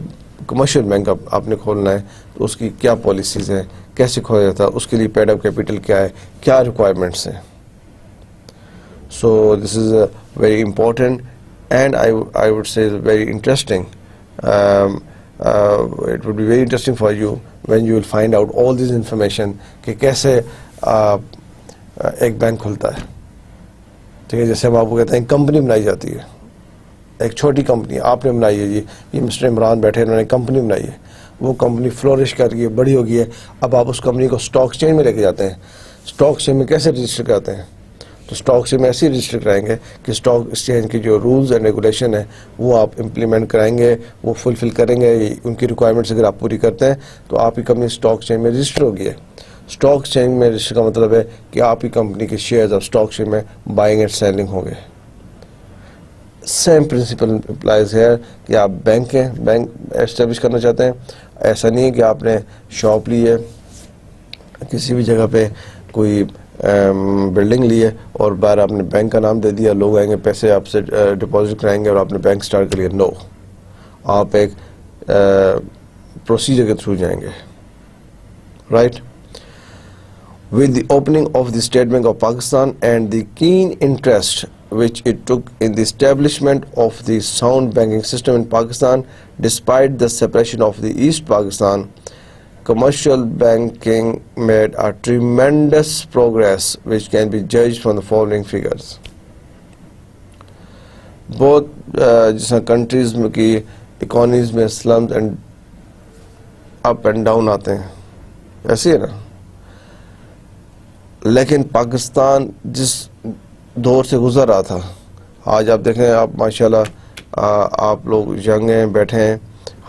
کمرشل بینک آپ نے کھولنا ہے تو اس کی کیا پالیسیز ہیں، کیسے کھولا جاتا ہے، اس کے لیے پیڈ اپ کیپٹل کیا ہے، کیا ریکوائرمنٹس ہیں. So this is very important and I would say very interesting. It would be very interesting for you when you will find out all this information کہ کیسے ایک بینک کھلتا ہے. ٹھیک ہے، جیسے ہم آپ کو کہتے ہیں کمپنی بنائی جاتی ہے، ایک چھوٹی کمپنی آپ نے بنائی ہے، یہ مسٹر عمران بیٹھے انہوں نے کمپنی بنائی ہے، وہ کمپنی فلورش کر گئی ہے، بڑی ہو گئی ہے. اب آپ اس کمپنی کو اسٹاک ایکسچینج میں لے کے جاتے ہیں. اسٹاک ایکسچینج میں کیسے رجسٹر کرتے ہیں؟ تو اسٹاک ایکسچینج میں ایسے ہی رجسٹر کرائیں گے کہ اسٹاک ایکسچینج کی جو رولز اینڈ ریگولیشن ہے وہ آپ امپلیمنٹ کرائیں گے، وہ فلفل کریں گے. ان کی ریکوائرمنٹس اگر آپ پوری کرتے ہیں تو آپ کی کمپنی اسٹاک ایکسچینج میں رجسٹر ہوگی ہے. اسٹاک ایکسچینج میں رجسٹر کا مطلب ہے کہ آپ کی کمپنی کے شیئرز اب اسٹاک ایکسچینج میں بائنگ اینڈ سیلنگ ہوں گے. سیم پرنسپل اپلائز ہے کہ آپ بینک ہیں، بینک اسٹیبلش کرنا چاہتے ہیں. ایسا نہیں ہے کہ آپ نے شاپ لی ہے کسی بھی جگہ پہ، کوئی بلڈنگ لی ہے اور باہر آپ نے بینک کا نام دے دیا، لوگ آئیں گے پیسے آپ سے ڈپازٹ کرائیں گے اور آپ نے بینک اسٹارٹ کر لیا. نو، آپ ایک پروسیجر کے تھرو جائیں گے. Right. With the opening of the State Bank of Pakistan and the keen interest which it took in the establishment of the sound banking system in Pakistan, despite the separation of the East Pakistan, commercial banking made a tremendous progress which can be judged from the following figures. بہت جس countries میں کی economies میں slums and up and down آتے ہیں، ایسے ہے نا. لیکن پاکستان جس دور سے گزر رہا تھا، آج آپ دیکھیں، آپ ماشاءاللہ آپ لوگ ینگ ہیں، بیٹھے ہیں،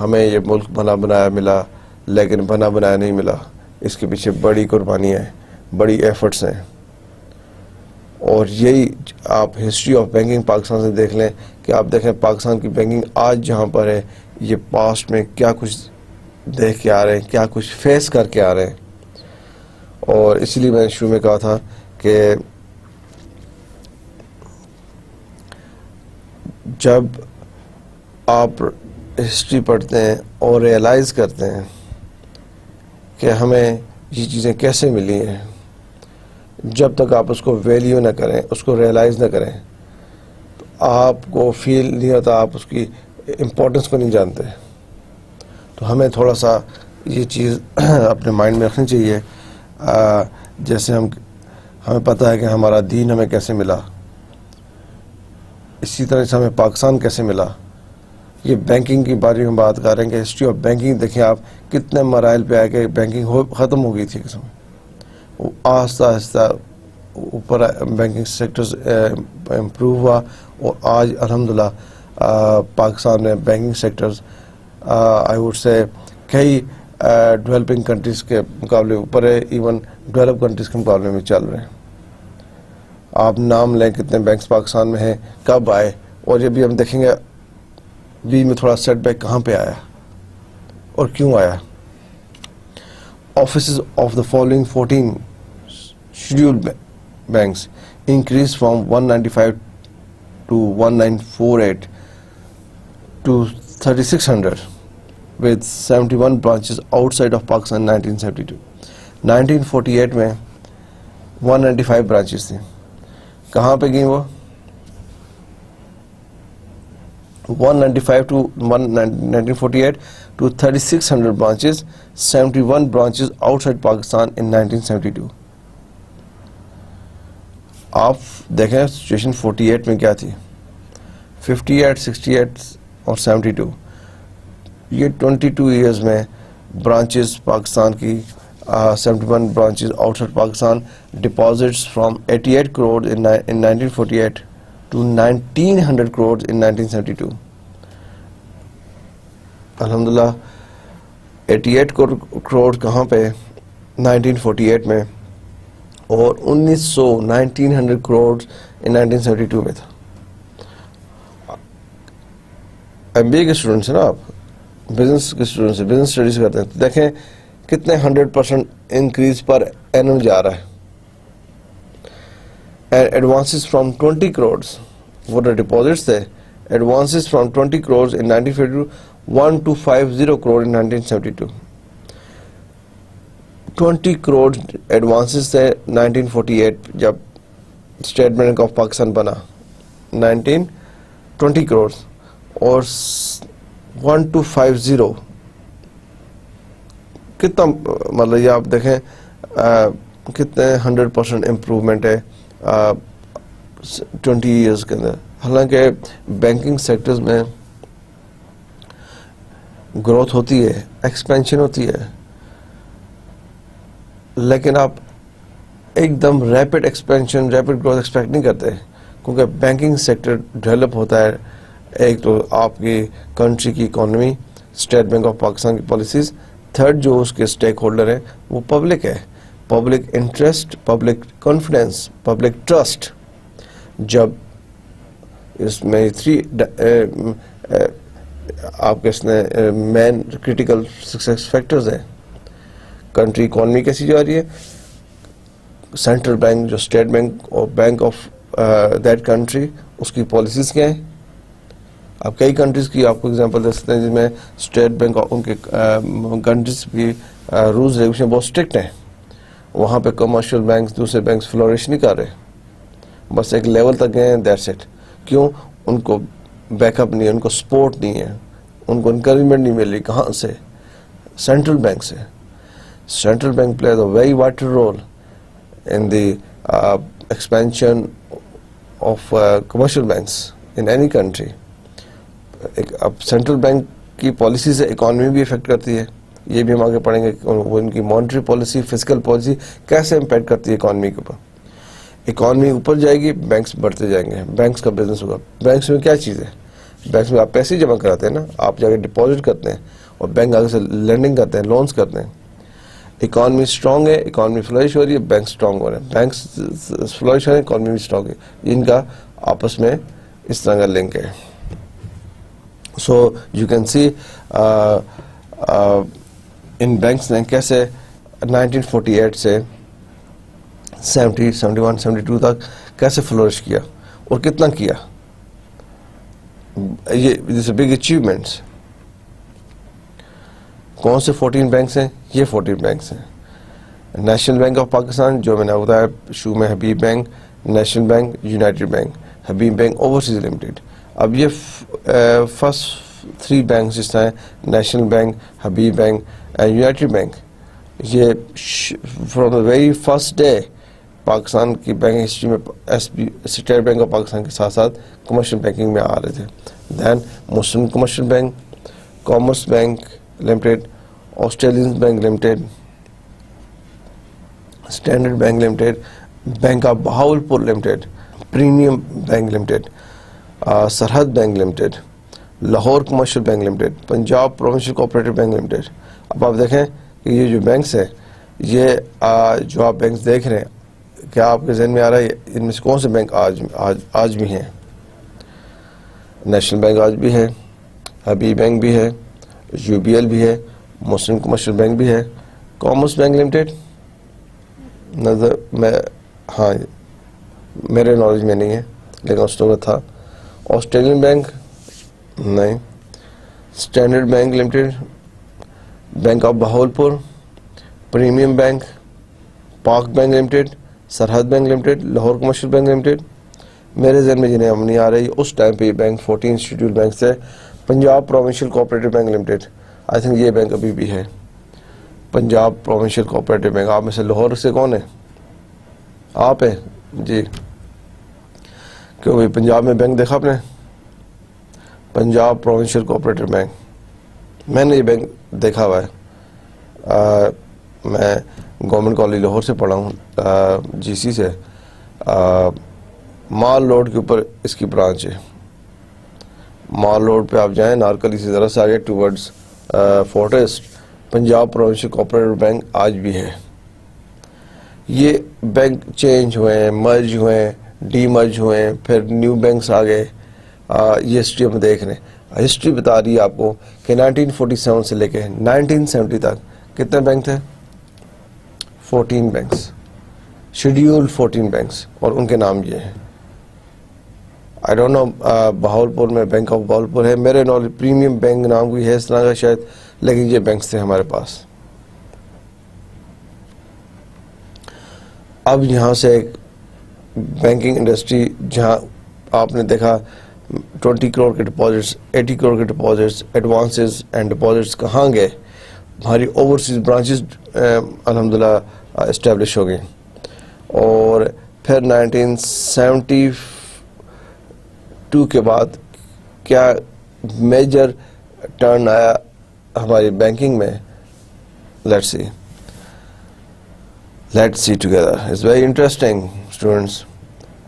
ہمیں یہ ملک بنا بنایا ملا، لیکن بنا بنایا نہیں ملا. اس کے پیچھے بڑی قربانیاں ہیں، بڑی ایفرٹس ہیں. اور یہی آپ ہسٹری آف بینکنگ پاکستان سے دیکھ لیں کہ آپ دیکھیں پاکستان کی بینکنگ آج جہاں پر ہے، یہ پاسٹ میں کیا کچھ دیکھ کے آ رہے ہیں، کیا کچھ فیس کر کے آ رہے ہیں. اور اسی لیے میں نے شروع میں کہا تھا کہ جب آپ ہسٹری پڑھتے ہیں اور ریئلائز کرتے ہیں کہ ہمیں یہ چیزیں کیسے ملی ہیں، جب تک آپ اس کو ویلیو نہ کریں, اس کو ریئلائز نہ کریں, تو آپ کو فیل نہیں ہوتا, آپ اس کی امپورٹنس کو نہیں جانتے. تو ہمیں تھوڑا سا یہ چیز اپنے مائنڈ میں رکھنی چاہیے. جیسے ہمیں پتہ ہے کہ ہمارا دین ہمیں کیسے ملا, اسی طرح سے ہمیں پاکستان کیسے ملا. یہ بینکنگ کی بارے میں بات کر رہے ہیں کہ ہسٹری آف بینکنگ دیکھیں آپ کتنے مراحل پہ آئے کہ بینکنگ ختم ہو گئی تھی قسم. آہستہ آہستہ اوپر بینکنگ سیکٹرز امپروو ہوا, اور آج الحمدللہ پاکستان میں banking sectors I would say کئی ڈیولپنگ کنٹریز کے مقابلے اوپر ہے, ایون ڈیولپ کنٹریز کے مقابلے میں چل رہے ہیں. آپ نام لیں کتنے بینکس پاکستان میں ہیں, کب آئے, اور یہ بھی ہم دیکھیں گے بیچ میں تھوڑا سیٹ بیک کہاں پہ آیا اور کیوں آیا. Offices of the following 14 scheduled banks increased from 195 to 1948 to 3600 with 71 branches outside of Pakistan in 1972. 1948 میں 195 برانچز تھیں. کہاں پہ گئیں وہ؟ 195 to 1948 to 3600 branches, 71 branches outside Pakistan in 1972. آپ دیکھیں سچویشن 48 میں کیا تھی, 58, 68 اور 72. یہ 22 ایئرز میں برانچز پاکستان کی 71 branches out side Pakistan, deposits from 88 crore in 1948 to 1900 crores in 1972. الحمدللہ 88 کروڑ کہاں پہ 1948 میں, اور 1900 کروڑ in 1972 میں تھا. MBA کے اسٹوڈنٹس ہیں نا آپ, بزنس کے اسٹوڈنٹس ہیں, بزنس اسٹڈیز کرتے ہیں, تو دیکھیں کتنے 100% انکریز پر اینم جا رہا ہے. And advances from 20 crores, وہ ڈپازٹس تھے, advances from 20 crores in 1952, 1250 crore in 1972. 20 crores advances تھے 1948 جب اسٹیٹ بینک آف پاکستان بنا, 20 crores, اور 1250 کتنا, مطلب یہ آپ دیکھیں کتنے 100% امپروومنٹ ہے 20 ایئرز کے اندر. حالانکہ بینکنگ سیکٹرز میں گروتھ ہوتی ہے, ایکسپینشن ہوتی ہے, لیکن آپ ایک دم rapid expansion, rapid growth expect نہیں کرتے, کیونکہ بینکنگ سیکٹر ڈیولپ ہوتا ہے. ایک تو آپ کی کنٹری کی economy, state bank of Pakistan کی پالیسیز, تھرڈ جو اس کے اسٹیک ہولڈر ہیں وہ پبلک ہے, public interest, public confidence, public trust. جب اس میں آپ کے اس نے مین کریٹیکل سکسیس فیکٹرز ہیں. کنٹری اکانومی کیسی جا رہی ہے, سینٹرل بینک جو اسٹیٹ بینک اور بینک آف دیٹ کنٹری, اس کی پالیسیز کیا ہیں. آپ کئی کنٹریز کی آپ کو اگزامپل دے سکتے ہیں جس میں اسٹیٹ بینک ان کے کنٹریز کی رولز ریگولیشن بہت اسٹرکٹ ہیں. وہاں پہ کمرشل بینکس, دوسرے بینکس فلورش نہیں کر رہے, بس ایک لیول تک گئے ہیں, دیٹس اٹ. کیوں؟ ان کو بیک اپ نہیں ہے, ان کو سپورٹ نہیں ہے, ان کو انکریجمنٹ نہیں مل رہی. کہاں سے؟ سینٹرل بینک سے. Central bank plays a very vital role in the expansion of commercial banks in any country. اب سینٹرل بینک کی پالیسی سے اکانومی بھی افیکٹ کرتی ہے, یہ بھی ہم آگے پڑھیں گے. وہ ان کی مانیٹری پالیسی, فزیکل پالیسی کیسے امپیکٹ کرتی ہے اکانومی کے اوپر. اکانومی اوپر جائے گی, بینکس بڑھتے جائیں گے, بینکس کا بزنس ہوگا. بینکس میں کیا چیز ہے؟ بینکس میں آپ پیسے جمع کراتے ہیں نا, آپ جا کے ڈپازٹ کرتے ہیں, اور بینک آگے سے لینڈنگ کرتے ہیں, لونز کرتے ہیں. اکانومی اسٹرانگ ہے, اکانومی فلورش ہو رہی ہے, بینک اسٹرانگ ہو رہے ہیں. بینکس فلورش ہو رہے ہیں, اکانومی بھی اسٹرانگ ہے. ان کا آپس میں اس طرح کا لنک ہے. So you can see in banks نے کیسے 1948 سے 70, 71, 72 تک کیسے فلورش کیا, اور کتنا کیا. یہ بگ اچیومنٹس. کون سے 14 بینکس ہیں؟ یہ 14 بینکس ہیں. نیشنل بینک آف پاکستان جو میں نے بتایا شروع میں، Habib bank, national bank, united bank, Habib bank overseas limited. اب یہ فرسٹ 3 بینکس جس طرح national bank, Habib bank and united bank, یہ from the very first day Pakistan کی بینکنگ ہسٹری میں اسٹیٹ بینک آف پاکستان کے ساتھ ساتھ کمرشل بینکنگ میں آ رہے تھے. Then Muslim commercial bank, commerce bank limited, Australian bank limited, standard bank limited, bank of Bahawalpur limited, premium bank limited, سرحد bank limited, Lahore commercial bank limited, Punjab provincial cooperative bank limited. اب آپ دیکھیں کہ یہ جو بینکس ہیں، یہ جو آپ بینکس دیکھ رہے ہیں، کیا آپ کے ذہن میں آ رہا ہے ان میں سے کون سے بینک آج بھی ہیں؟ نیشنل بینک آج بھی ہے، حبیب بینک بھی ہے، یو بی ایل بھی ہے، مسلم کمرشل بینک بھی ہے، کامرس بینک لمیٹڈ نظر میں، ہاں میرے نالج میں نہیں ہے لیکن اس وقت تھا. آسٹریلین بینک نہیں، standard bank limited, bank of Bahawalpur, premium bank, پاک بینک لمیٹڈ، سرحد bank limited, Lahore commercial bank limited. میرے ذہن میں جنہیں ہم نہیں آ رہی اس ٹائم پہ یہ بینک 14 شیڈول بینک سے Punjab provincial cooperative bank limited. I think یہ بینک ابھی بھی ہے، پنجاب پروونشل کوآپریٹو بینک. آپ میں سے لاہور سے کون ہے؟ آپ ہیں جی. کیوں بھائی پنجاب میں بینک دیکھا آپ نے؟ پنجاب پروونشل کوآپریٹو بینک، میں نے یہ بینک دیکھا ہوا ہے. میں گورنمنٹ کالج لاہور سے پڑھا ہوں، جی سی سے. مال روڈ کے اوپر اس کی برانچ ہے. مال روڈ پہ آپ جائیں، نارکلی سے ذرا سا آگے ٹورڈز فورٹسٹ، پنجاب پروونشل کوآپریٹو بینک آج بھی ہے. یہ بینک چینج ہوئے ہیں، مرج ہوئے ہیں، ڈی مرج ہوئے ہیں، پھر نیو بینکس آ گئے. یہ ہسٹری ہم دیکھ رہے ہیں. ہسٹری بتا رہی ہے آپ کو کہ 1947 سے لے کے 1970 تک کتنے بینک تھے؟ 14 بینکس، شیڈیول 14 بینکس، اور ان کے نام یہ ہیں. آئی ڈونٹ نو بہاولپور میں بینک آف بہاولپور ہے، میرے نالج پریمیم بینک نام کوئی ہے اس طرح کا شاید، لیکن یہ بینکس تھے ہمارے پاس. اب یہاں سے ایک بینکنگ انڈسٹری جہاں آپ نے دیکھا 20 کروڑ کے ڈپازٹس، 80 کروڑ کے ڈپازٹس، ایڈوانسز اینڈ ڈپازٹس کہاں گئے؟ ہماری اوورسیز برانچز الحمدللہ اسٹیبلش ہو گئی. اور پھر 1972 کے بعد کیا میجر ٹرن آیا ہماری بینکنگ میں؟ Let's see together. It's very interesting students.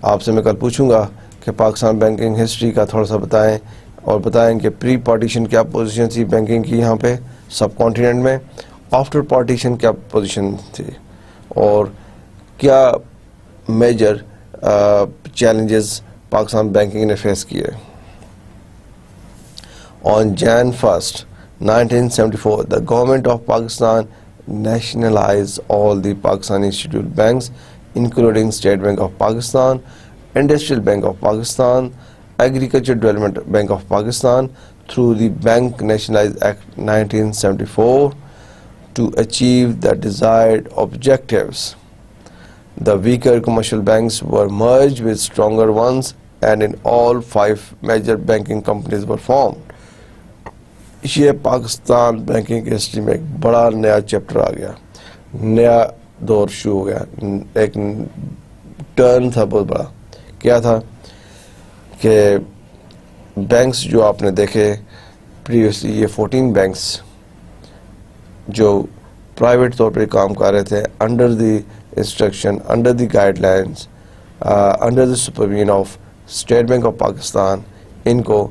آپ سے میں کل پوچھوں گا کہ پاکستان بینکنگ ہسٹری کا تھوڑا سا بتائیں، اور بتائیں کہ پری پارٹیشن کیا پوزیشن تھی بینکنگ کی یہاں پہ سب کانٹیننٹ میں، آفٹر پارٹیشن کیا پوزیشن تھی، اور کیا میجر چیلنجز پاکستان بینکنگ نے فیس کیے. On Jan 1st, 1974, the government of Pakistan nationalized all the Pakistani scheduled banks, including State Bank of Pakistan, Industrial Bank of Pakistan, Agriculture Development Bank of Pakistan, through the Bank Nationalized Act 1974 to achieve the desired objectives. The weaker commercial banks were merged with stronger ones, and in all 5 major banking companies were formed. یہ Pakistan banking history میں ایک بڑا نیا chapter آ گیا، نیا دور شروع ہو گیا. ایک ٹرن تھا بہت بڑا. کیا تھا کہ بینکس جو آپ نے دیکھے پریویسلی، یہ 14 بینکس جو پرائیویٹ طور پہ کام کر رہے تھے under the instruction, under the guidelines, under the supervision of state bank of Pakistan, ان کو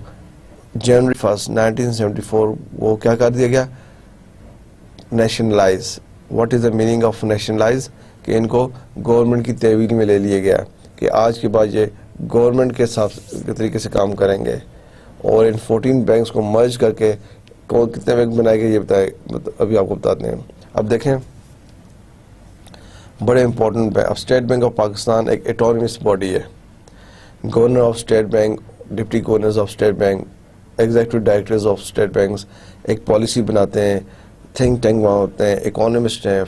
جنوری 1 1974 وہ کیا کر دیا گیا؟ Nationalize. What is the meaning of nationalize? کہ ان کو گورنمنٹ کی تحویل میں لے لیا گیا کہ آج کے بعد یہ گورنمنٹ کے طریقے سے کام کریں گے. اور ان 14 بینکس کو مرج کر کے کتنے بینک بنائے گئے یہ بتائے، ابھی آپ کو بتاتے ہیں. اب دیکھیں بڑے امپورٹنٹ اب اسٹیٹ بینک آف پاکستان ایک اٹانومس باڈی ہے. Governor of state bank, deputy governors of state bank, executive directors of state banks ایک پالیسی بناتے ہیں. تھنک ٹینک وہاں ہوتے ہیں، اکانومسٹ ہیں،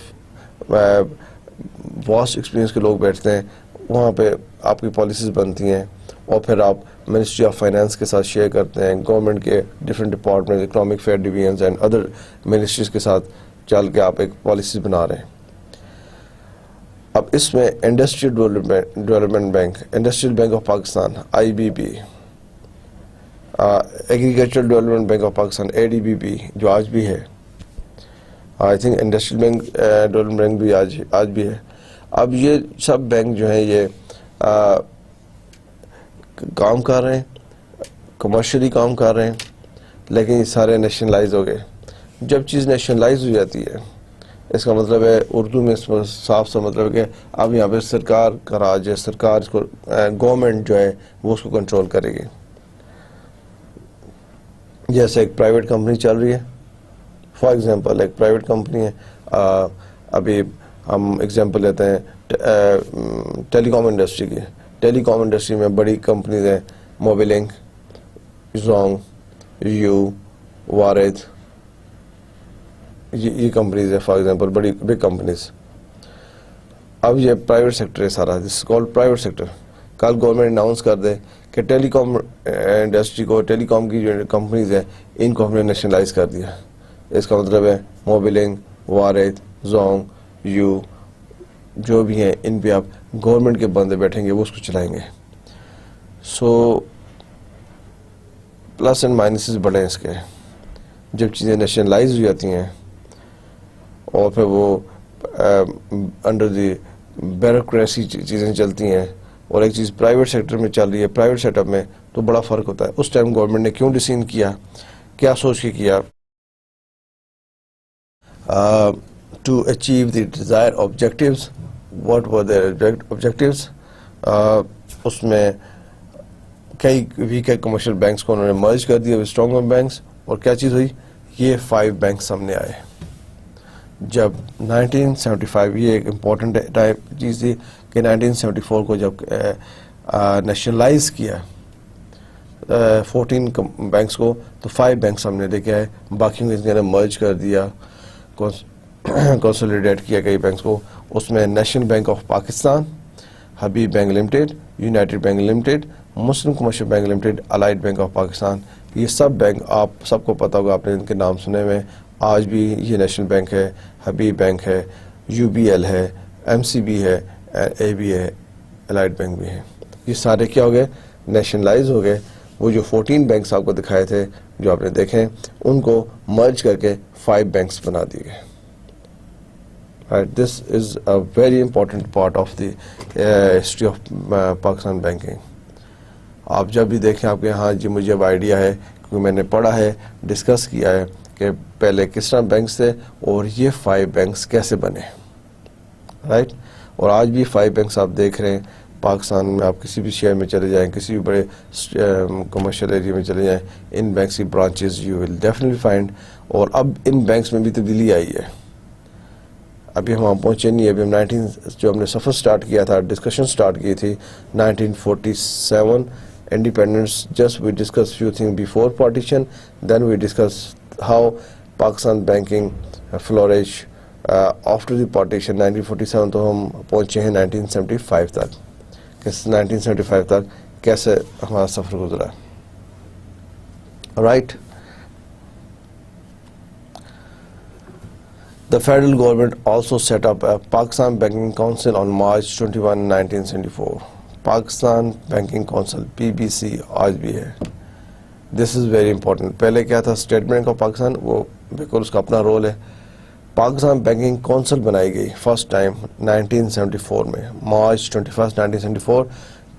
واسٹ ایکسپیرینس کے لوگ بیٹھتے ہیں, وہاں پہ آپ کی پالیسیز بنتی ہیں, اور پھر آپ منسٹری آف فائنانس کے ساتھ شیئر کرتے ہیں, گورنمنٹ کے different department, economic affairs divisions and other ministries کے ساتھ چل کے آپ ایک پالیسیز بنا رہے ہیں. اب اس میں industrial development bank, industrial bank of Pakistan IBP, agricultural development bank of Pakistan ADBP جو آج بھی ہے, I think industrial bank development bank بھی آج بھی ہے. اب یہ سب بینک جو ہیں یہ کام کر رہے ہیں, کمرشلی کام کر رہے ہیں, لیکن یہ سارے نیشنلائز ہو گئے. جب چیز نیشنلائز ہو جاتی ہے اس کا مطلب ہے, اردو میں صاف سا مطلب ہے کہ اب یہاں پہ سرکار کا راج ہے, سرکار اس کو گورنمنٹ جو ہے وہ اس کو کنٹرول کرے گی. جیسے ایک پرائیویٹ کمپنی چل رہی ہے, فار ایگزامپل ایک پرائیویٹ کمپنی ہے, ابھی ہم ایگزامپل لیتے ہیں ٹیلی کام انڈسٹری کی. ٹیلی کام انڈسٹری میں بڑی کمپنیز ہیں, موبیلنک, زونگ, یو, وارد, یہ کمپنیز ہیں فار ایگزامپل, بڑی بگ کمپنیز. اب یہ پرائیویٹ سیکٹر ہے سارا, دس از کالڈ پرائیویٹ سیکٹر. کل گورنمنٹ اناؤنس کر دے کہ ٹیلی کام انڈسٹری کو, ٹیلی کام کی جو کمپنیز ہیں ان کو ہم نے نیشنلائز کر دیا. اس کا مطلب ہے موبیلنگ, وارد, زونگ, یو جو بھی ہیں ان پہ آپ گورنمنٹ کے بندے بیٹھیں گے, وہ اس کو چلائیں گے. سو پلس اینڈ مائنسز بڑے ہیں اس کے. جب چیزیں نیشنلائز ہو جاتی ہیں اور پھر وہ انڈر دی بیوروکریسی چیزیں چلتی ہیں, اور ایک چیز پرائیویٹ سیکٹر میں چل رہی ہے, پرائیویٹ سیٹ اپ میں, تو بڑا فرق ہوتا ہے. اس ٹائم گورنمنٹ نے کیوں ڈیسیژن کیا, کیا سوچ کے کیا, to achieve the desire objectives. What were their objectives? اس میں کئی ویکر کمرشل بینکس کو انہوں نے مرج کر دیا ود اسٹرانگر بینکس, اور کیا چیز ہوئی, یہ 5 بینک سامنے آئے. جب 1975, یہ ایک امپورٹنٹ ٹائپ چیز تھی کہ 1974 کو جب نیشنلائز کیا 14 بینکس کو, تو 5 بینک سامنے لے کے آئے, باقیوں کو مرج کر دیا, کنسولیڈیٹ کیا کئی بینکس کو. اس میں national bank of Pakistan, Habib bank limited, United bank limited, Muslim commercial bank limited, allied bank of Pakistan, یہ سب بینک آپ سب کو پتا ہوگا, آپ نے ان کے نام سنے ہوئے. آج بھی یہ نیشنل بینک ہے, حبیب بینک ہے, UBL ہے, MCB ہے, AB ہے, الائڈ بینک بھی ہے. یہ سارے کیا ہو گئے, نیشنلائز ہو گئے. وہ جو 14 بینکس آپ کو دکھائے تھے جو آپ نے دیکھے, ان کو مرج کر کے 5 بینکس بنا دیے گئے. This is a very important part of the history of Pakistan banking. آپ جب بھی دیکھیں آپ کے ہاں جی مجھے اب آئیڈیا ہے, کیونکہ میں نے پڑھا ہے, ڈسکس کیا ہے کہ پہلے کس طرح بینکس تھے اور یہ 5 بینکس کیسے بنے, رائٹ. اور آج بھی 5 بینکس آپ دیکھ رہے ہیں پاکستان میں. آپ کسی بھی شہر میں چلے جائیں, کسی بھی بڑے کمرشل ایریا میں چلے جائیں, ان بینکس کی branches you will definitely find. اور اب ان بینکس میں بھی تبدیلی آئی ہے. ابھی ہم وہاں پہنچے نہیں. ابھی ہم جو ہم نے سفر سٹارٹ کیا تھا, ڈسکشن سٹارٹ کی تھی 1947 independence. Just we discussed few things before partition, then we discussed how Pakistan banking flourished after the partition 1947. تو ہم پہنچے ہیں 1975 تک, کہ 1975 تک کیسے ہمارا سفر گزرا. right. The federal government also set up a Pakistan Banking Council on March 21, 1974. Pakistan banking council PBC آج بھی ہے. دس از ویری امپورٹنٹ. پہلے کیا تھا, اسٹیٹ بینک آف پاکستان, وہ بالکل اس کا اپنا رول ہے. پاکستان بینکنگ کونسل بنائی گئی فرسٹ ٹائم 1974 میں, مارچ 21, 1974.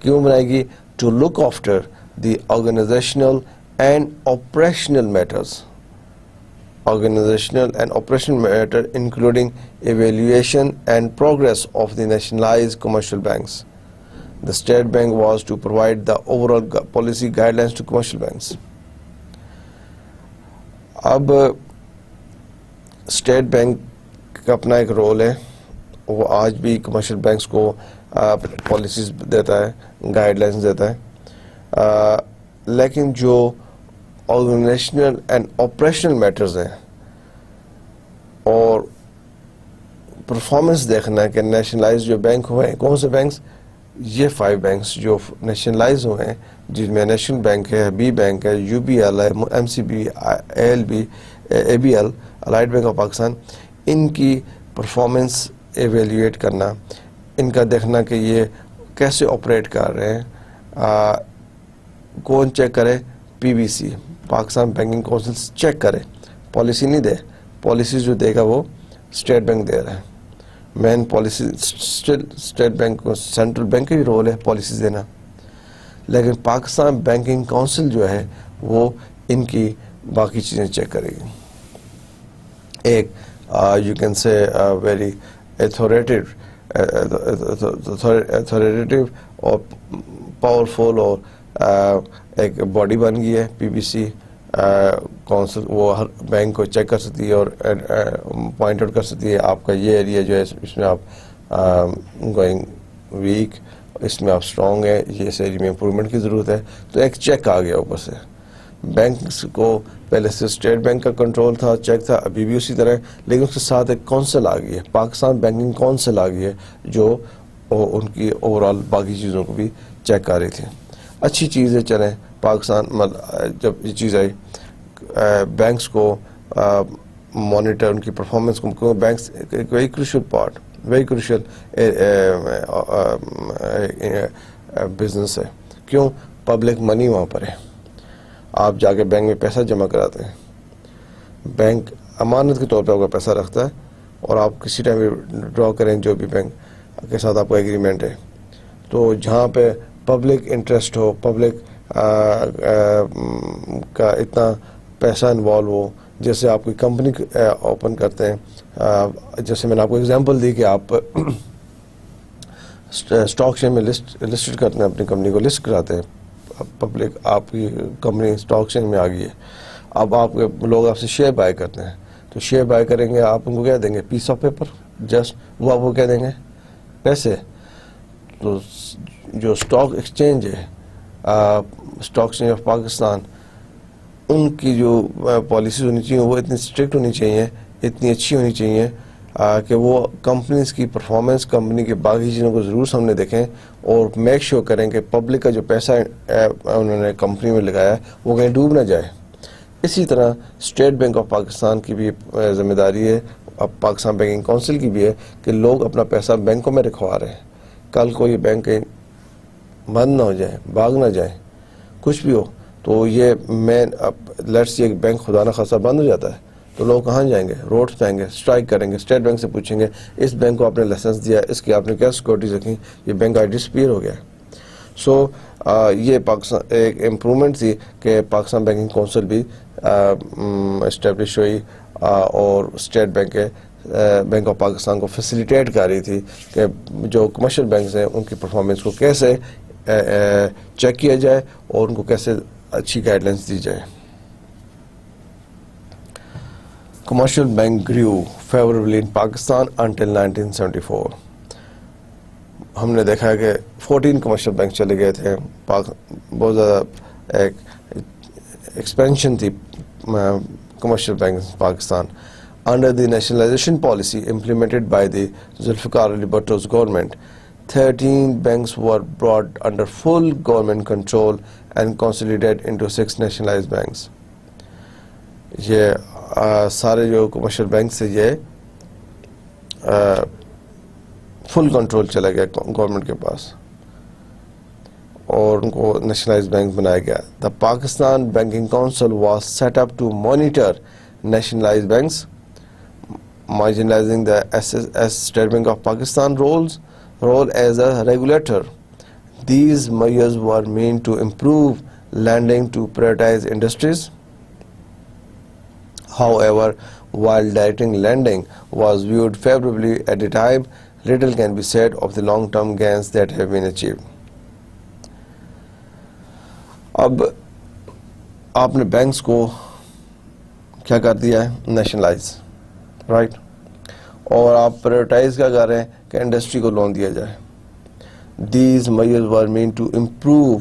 کیوں بنائی گئی؟ To look after the organisational and operational matters. Organizational and operational matter including evaluation and progress of the nationalized commercial banks. The State Bank was to provide the overall policy guidelines to commercial banks. اب state bank کا اپنا ایک role ہے, وہ آج بھی commercial banks کو policies دیتا ہے, گائیڈ لائنس دیتا ہے. لیکن جو آرگنائزیشنل اینڈ آپریشنل میٹرز ہیں اور پرفارمنس دیکھنا ہے کہ نیشنلائز جو بینک ہوئے ہیں، کون سے بینکس؟ یہ 5 بینکس جو نیشنلائز ہوئے ہیں، جن میں نیشنل بینک ہے، بی بینک ہے، یو بی ایل ہے، M C B, A L B, A B L, allied bank of Pakistan, ان کی پرفارمنس ایویلیویٹ کرنا، ان کا دیکھنا کہ یہ کیسے آپریٹ کر رہے ہیں. کون چیک کرے؟ P B C, Pakistan banking council check کرے، پالیسی نہیں دے. پالیسی جو دے گا وہ اسٹیٹ بینک دے رہا ہے. مین پالیسی اسٹیٹ بینک کو، سینٹرل بینک کا ہی رول ہے پالیسیز دینا، لیکن پاکستان بینکنگ کونسل جو ہے وہ ان کی باقی چیزیں چیک کرے گی. ایک you can say very authoritative اور پاورفل اور ایک باڈی بن گئی ہے پی بی سی کونسل. وہ ہر بینک کو چیک کر سکتی ہے اور پوائنٹ آؤٹ کر سکتی ہے آپ کا یہ ایریا جو ہے اس میں آپ گوئنگ ویک، اس میں آپ اسٹرانگ ہے، یہ اس ایریا میں امپرومنٹ کی ضرورت ہے. تو ایک چیک آ گیا اوپر سے. بینکس کو پہلے سے اسٹیٹ بینک کا کنٹرول تھا، چیک تھا، ابھی بھی اسی طرح ہے، لیکن اس کے ساتھ ایک کونسل آ گئی ہے، پاکستان بینکنگ کونسل آ گئی ہے، جو ان کی اوور آل باقی چیزوں کو بھی چیک کر رہی تھی. اچھی چیز ہے. چلیں پاکستان جب یہ چیز آئی، بینکس کو مانیٹر، ان کی پرفارمنس کو، بینکس ایک very crucial part, very crucial business ہے. کیوں؟ پبلک منی وہاں پر ہے. آپ جا کے بینک میں پیسہ جمع کراتے ہیں، بینک امانت کے طور پہ آپ کا پیسہ رکھتا ہے، اور آپ کسی ٹائم بھی ڈرا کریں جو بھی بینک کے ساتھ آپ کا ایگریمنٹ ہے. تو جہاں پہ پبلک انٹرسٹ ہو، پبلک کا اتنا پیسہ انوالو ہو، جیسے آپ کوئی کمپنی اوپن کرتے ہیں، جیسے میں نے آپ کو ایگزامپل دی کہ آپ اسٹاک چین میں لسٹڈ کرتے ہیں، اپنی کمپنی کو لسٹ کراتے ہیں، پبلک آپ کی کمپنی اسٹاک چین میں آ گئی ہے. اب آپ لوگ آپ سے شیئر بائی کرتے ہیں، تو شیئر بائی کریں گے، آپ ان کو کیا دیں گے؟ پیس آف پیپر، جسٹ وہ آپ کو کیا دیں گے؟ پیسے. تو جو اسٹاک ایکسچینج ہے، اسٹاک ایکسچینج آف پاکستان، ان کی جو پالیسیز ہونی چاہیے وہ اتنی اسٹرکٹ ہونی چاہیے، اتنی اچھی ہونی چاہیے کہ وہ کمپنیز کی پرفارمنس، کمپنی کے باقی چیزوں کو ضرور سامنے دیکھیں، اور میک شیور کریں کہ پبلک کا جو پیسہ انہوں نے کمپنی میں لگایا ہے وہ کہیں ڈوب نہ جائے. اسی طرح اسٹیٹ بینک آف پاکستان کی بھی ذمہ داری ہے، اب پاکستان بینکنگ کونسل کی بھی ہے، کہ لوگ اپنا پیسہ بینکوں میں رکھوا رہے ہیں. کل کو یہ بینک بند نہ ہو جائے، بھاگ نہ جائے، کچھ بھی ہو، تو یہ مین لیٹس یہ بینک خدا نہ خاصہ بند ہو جاتا ہے تو لوگ کہاں جائیں گے؟ روڈ پہ آئیں گے، اسٹرائک کریں گے، اسٹیٹ بینک سے پوچھیں گے اس بینک کو آپ نے لائسنس دیا، اس کی آپ نے کیا سیکورٹیز رکھی، یہ بینک آئی ڈسپیئر ہو گیا. سو یہ پاکستان ایک امپرومنٹ تھی کہ پاکستان بینکنگ کونسل بھی اسٹیبلش ہوئی، اور اسٹیٹ بینک آف پاکستان کو فیسیلیٹیٹ کر رہی تھی کہ جو کمرشل بینکس ہیں ان کی پرفارمنس کو کیسے چیک کیا جائے اور ان کو کیسے اچھی گائیڈ لائنس دی جائے. Commercial bank grew favorably in Pakistan until 1974. ہم نے دیکھا ہے کہ 14 کمرشل بینک چلے گئے تھے، بہت زیادہ ایک ایکسپینشن تھی commercial bank Pakistan. Under the nationalization policy implemented by the Zulfikar Ali Bhutto's government, 13 banks were brought under full government control and consolidated into 6 nationalized banks. یہ سارے جو کمرشل بینک سے یہ فل کنٹرول چلا گیا گورنمنٹ کے پاس اور ان کو نیشنلائز بینک بنایا گیا. The Pakistan banking council was set up to monitor nationalize banks marginalizing the State Bank of Pakistan role as a regulator. These measures were meant to improve lending to prioritized industries. However, while directing lending was viewed favorably at the time, little can be said of the long-term gains that have been achieved. اب آپ نے banks کو کیا کر دیا ہے؟ Nationalize, right, اور آپ پرائیورٹائز کیا کر رہے ہیں کہ انڈسٹری کو لون دیا جائے. These measures were meant to improve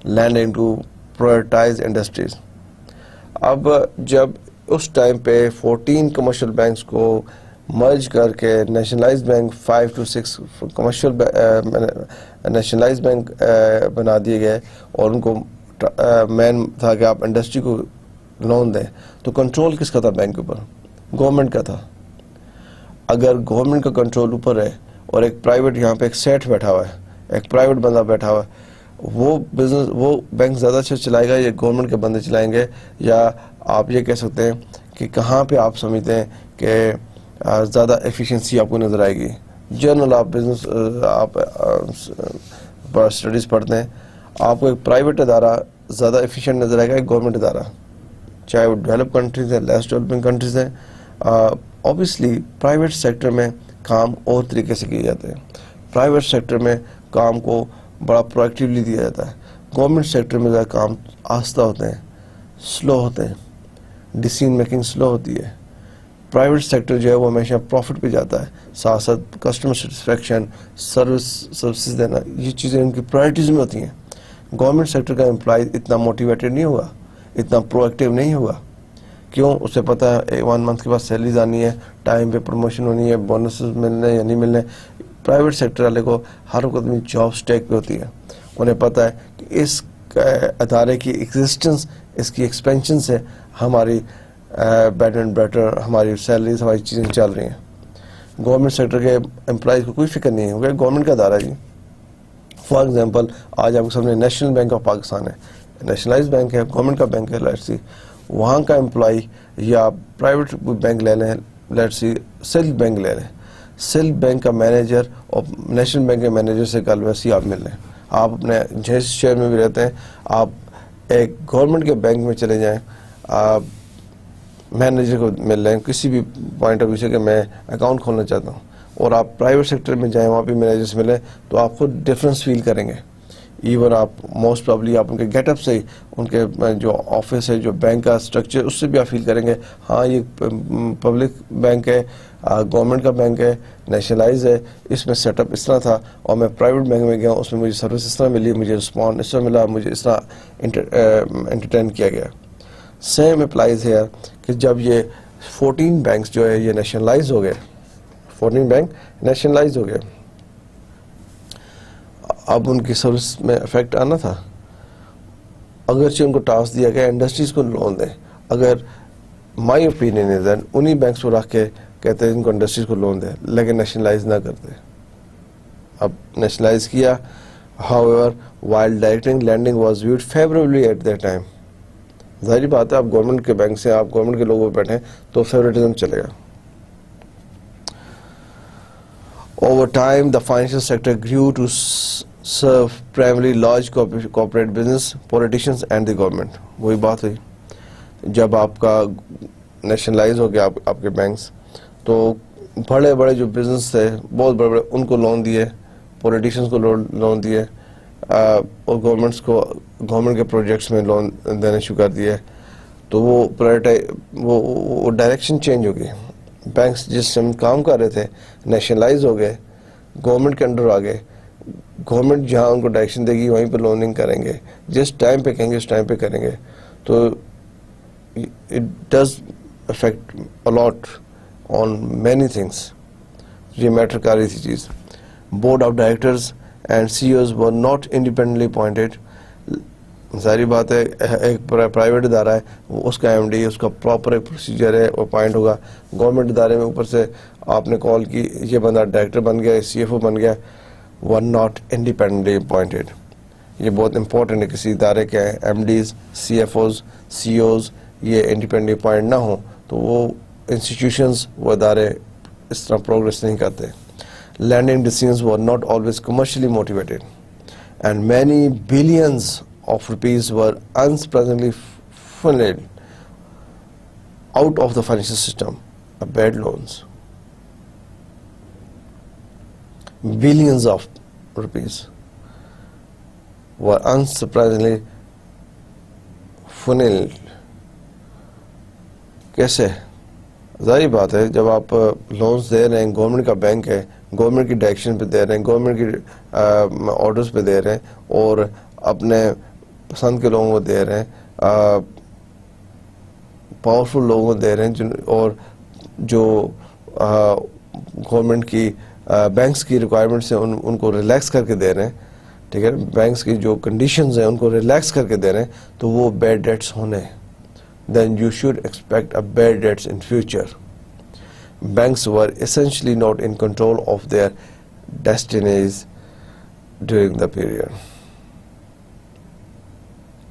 lending to privatise industries. اب جب اس ٹائم پہ 14 کمرشل بینکس کو مرج کر کے nationalise bank 5 to 6 commercial nationalise bank بنا دیے گئے, اور ان کو مین تھا کہ آپ انڈسٹری کو لون دیں. تو کنٹرول کس کا تھا بینک کے اوپر؟ گورنمنٹ کا تھا. اگر گورنمنٹ کا کنٹرول اوپر ہے اور ایک پرائیویٹ یہاں پہ ایک سیٹ بیٹھا ہوا ہے, ایک پرائیویٹ بندہ بیٹھا ہوا ہے, وہ بزنس وہ بینک زیادہ اچھا چلائے گا یا گورنمنٹ کے بندے چلائیں گے؟ یا آپ یہ کہہ سکتے ہیں کہ کہاں پہ آپ سمجھتے ہیں کہ زیادہ ایفیشنسی آپ کو نظر آئے گی؟ جنرل آپ بزنس آپ اسٹڈیز پڑھتے ہیں, آپ کو ایک پرائیویٹ ادارہ زیادہ ایفیشینٹ نظر آئے گا ایک گورنمنٹ ادارہ, چاہے وہ ڈیولپ کنٹریز ہیں, لیس ڈیولپنگ کنٹریز ہیں. اوبیسلی پرائیویٹ سیکٹر میں کام اور طریقے سے کیے جاتے ہیں. پرائیویٹ سیکٹر میں کام کو بڑا پرویکٹیولی دیا جاتا ہے. گورنمنٹ سیکٹر میں زیادہ کام آہستہ ہوتے ہیں, سلو ہوتے ہیں, ڈیسیژن میکنگ سلو ہوتی ہے. پرائیویٹ سیکٹر جو ہے وہ ہمیشہ پروفٹ پہ جاتا ہے, ساتھ ساتھ کسٹمر سیٹسفیکشن, سروسز دینا, یہ چیزیں ان کی پرائرٹیز میں ہوتی ہیں. گورنمنٹ سیکٹر کا امپلائی اتنا موٹیویٹڈ نہیں ہوا, اتنا پرو ایکٹیو نہیں ہوا. کیوں؟ اسے پتہ ہے 1 month کے بعد سیلریز آنی ہے, ٹائم پہ پروموشن ہونی ہے, بونسز ملنے یا نہیں ملنے. پرائیویٹ سیکٹر والے کو ہر وقت اپنی جاب اسٹیک پہ ہوتی ہے. انہیں پتہ ہے کہ اس ادارے کی ایگزسٹنس, اس کی ایکسپینشن سے ہماری بیٹر اینڈ بیٹر ہماری سیلریز, ہماری چیزیں چل رہی ہیں. گورنمنٹ سیکٹر کے امپلائیز کو کوئی فکر نہیں ہے, کیونکہ گورنمنٹ کا ادارہ جی. فار ایگزامپل آج آپ کے سامنے نیشنل بینک آف پاکستان ہے, نیشنلائز بینک ہے, گورنمنٹ کا بینک ہے, لیٹس سی وہاں کا امپلائی, یا پرائیویٹ بینک لے لیں, لیٹس سی سلک بینک لے لیں, سلک بینک کا مینیجر اور نیشنل بینک کے مینیجر سے کل ویسے ہی آپ مل لیں. آپ اپنے جس شہر میں بھی رہتے ہیں, آپ ایک گورنمنٹ کے بینک میں چلے جائیں, آپ مینیجر کو مل لیں کسی بھی پوائنٹ آف ویو سے کہ میں اکاؤنٹ کھولنا چاہتا ہوں, اور آپ پرائیویٹ سیکٹر میں جائیں, وہاں بھی مینیجر سے ملیں, تو آپ خود ڈفرینس فیل کریں گے. ایون آپ موسٹ پرابلی آپ ان کے گیٹ اپ سے ہی, ان کے جو آفس ہے, جو بینک کا اسٹرکچر, اس سے بھی آپ فیل کریں گے ہاں یہ پبلک بینک ہے, گورنمنٹ کا بینک ہے, نیشنلائز ہے, اس میں سیٹ اپ اس طرح تھا, اور میں پرائیویٹ بینک میں گیا, اس میں مجھے سروس اس طرح ملی, مجھے رسپانس اس طرح ملا, مجھے اس طرح انٹرٹین کیا گیا. سیم اپلائز ہے کہ جب یہ 14 بینکس جو ہے یہ نیشنلائز ہو گئے, 14 بینک نیشنلائز ہو گئے, اب ان کی سروس میں افیکٹ آنا تھا. اگرچہ ان کو ٹاسک دیا گیا انڈسٹریز کو لون دیں, اگر مائی اوپینین ہے دین انہی بینکس کو رکھ کے کہتے ہیں ان کو انڈسٹریز کو لون دیں, لیکن نیشنلائز نہ کرتے. اب نیشنلائز کیا, however while directing lending was viewed favorably at that time. ظاہری بات ہے, آپ گورنمنٹ کے بینک سے, آپ گورنمنٹ کے لوگوں پہ بیٹھیں تو فیوریٹزم چلے گا. Over time, the financial sector grew to serve primarily large corporate business, politicians and the government. وہی بات ہوئی, جب آپ کا نیشنلائز ہو گیا آپ کے بینکس, تو بڑے بڑے جو بزنس تھے, بہت بڑے بڑے, ان کو لون دیے, پولیٹیشنس کو لون دیے, اور گورنمنٹ کے پروجیکٹس میں لون دینے شروع کر دیے. تو وہ ڈائریکشن چینج ہو گئی. بینکس جس سے کام کر رہے تھے نیشنلائز ہو گئے, گورنمنٹ کے انڈر آ گئے. گورنمنٹ جہاں ان کو ڈائریکشن دے گی وہیں پہ لوننگ کریں گے, جس ٹائم پہ کہیں گے اس ٹائم پہ کریں گے. تو it does affect a lot on many things. یہ میٹر کر رہی تھی چیز. Board of directors and CEOs were not independently appointed. ظاہری بات ہے, ایک پرائیویٹ ادارہ ہے, اس کا ایم ڈی, اس کا پراپر ایک پروسیجر ہے, وہ اپوائنٹ ہوگا. گورنمنٹ ادارے میں اوپر سے آپ نے کال کی, یہ بندہ ڈائریکٹر بن گیا, سی ایف او بن گیا, ور ناٹ انڈیپینڈنٹلی اپوائنٹڈ. یہ بہت امپورٹنٹ ہے کسی ادارے کے MDs, CFOs, COs یہ انڈیپینڈنٹلی اپوائنٹ نہ ہوں تو وہ انسٹیٹیوشنز, وہ ادارے اس طرح پروگریس نہیں کرتے. Lending decisions were not always commercially motivated, and many billions of rupees were unsurprisingly funneled out of the financial system of bad loans. Billions of rupees were unsurprisingly funneled. کیسے؟ ظاہری بات ہے, جب آپ لونز دے رہے ہیں, گورنمنٹ کا bank ہے, گورنمنٹ کی ڈائریکشن پہ دے رہے ہیں, گورنمنٹ کی آرڈرز پہ دے رہے ہیں, اور اپنے پسند کے لوگوں کو دے رہے ہیں, پاورفل لوگوں کو دے رہے ہیں, اور جو گورنمنٹ کی بینکس کی ریکوائرمنٹس ہیں ان کو ریلیکس کر کے دے رہے ہیں, ٹھیک ہے, بینکس کی جو کنڈیشنز ہیں ان کو ریلیکس کر کے دے رہے ہیں, تو وہ بیڈ ڈیٹس ہونے, then you should expect a bad debts in future. Banks were essentially not in control of their destinies during the period.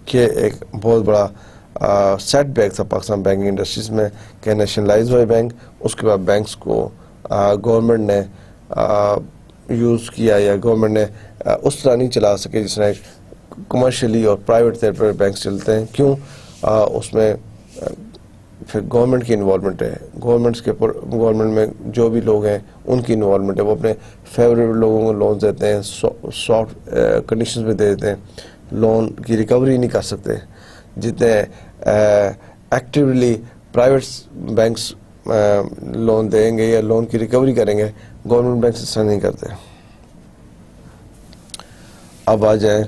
کہ ایک بہت بڑا سیٹ بیک تھا پاکستان بینکنگ انڈسٹریز میں کہ نیشنلائز ہوئے بینک, اس کے بعد بینکس کو گورنمنٹ نے یوز کیا یا گورنمنٹ نے اس طرح نہیں چلا سکے جس طرح کمرشلی اور پرائیویٹ طور پر بینکس چلتے ہیں. کیوں؟ اس میں پھر گورنمنٹ کی انوالومنٹ ہے, گورنمنٹ میں جو بھی لوگ ہیں ان کی انوالومنٹ ہے, وہ اپنے فیوریبل لوگوں کو لونز دیتے ہیں, سافٹ کنڈیشنز میں دے دیتے ہیں, لون کی ریکوری نہیں کر سکتے جتنے ایکٹیولی پرائیویٹ بینکس لون دیں گے یا لون کی ریکوری کریں گے, گورنمنٹ بینکس اس طرح نہیں کرتے. اب آ جائیں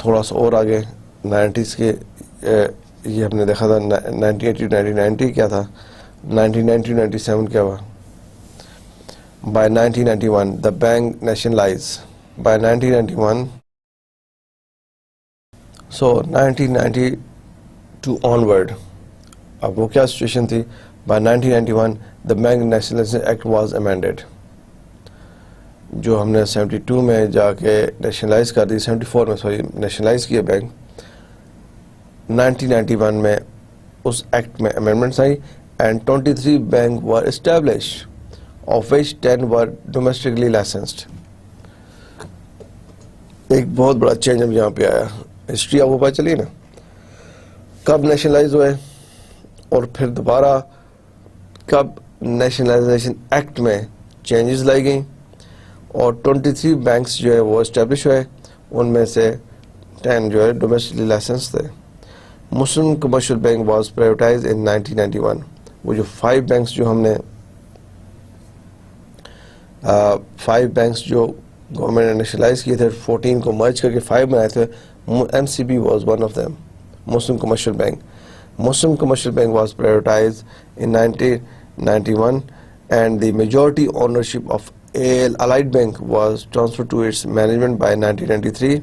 تھوڑا سا اور آگے 90s کے, یہ ہم نے دیکھا تھا 1980 1990 کیا تھا, 1990 97 کیا ہوا. By 1991 the bank nationalized. By 1991, so 1992 onward, اب وہ کیا سچویشن تھی. By 1991 the Bank Nationalization Act was amended. جو ہم نے 72 میں جا کے نیشنلائز کر دی, 74 میں سوری نیشنلائز کیا بینک, 1991 میں اس ایکٹ میں amendments I and 23 bank were established, of which 10 were domestically licensed. ایک بہت بڑا چینج اب یہاں پہ آیا. ہسٹری آپ کو پتہ چلی نا, کب نیشنلائز ہوئے اور پھر دوبارہ کب نیشنلائزیشن ایکٹ میں چینجز لائی گئیں, اور 23 بینکس جو ہے وہ اسٹیبلش ہوئے, ان میں سے 10 جو ہے ڈومیسٹکلی لائسنس تھے. مسلم commercial bank was privatised in 1991. وہ جو 5 بینکس جو ہم نے 5 بینکس جو گورنمنٹ نے نیشنلائز کیے تھے, 14 کو مرج کر کے 5 بنائے تھے, M C B was one of them, Muslim commercial bank. Muslim commercial bank was privatised in 1991 and the majority ownership of Allied Bank was transferred to its management by 1993.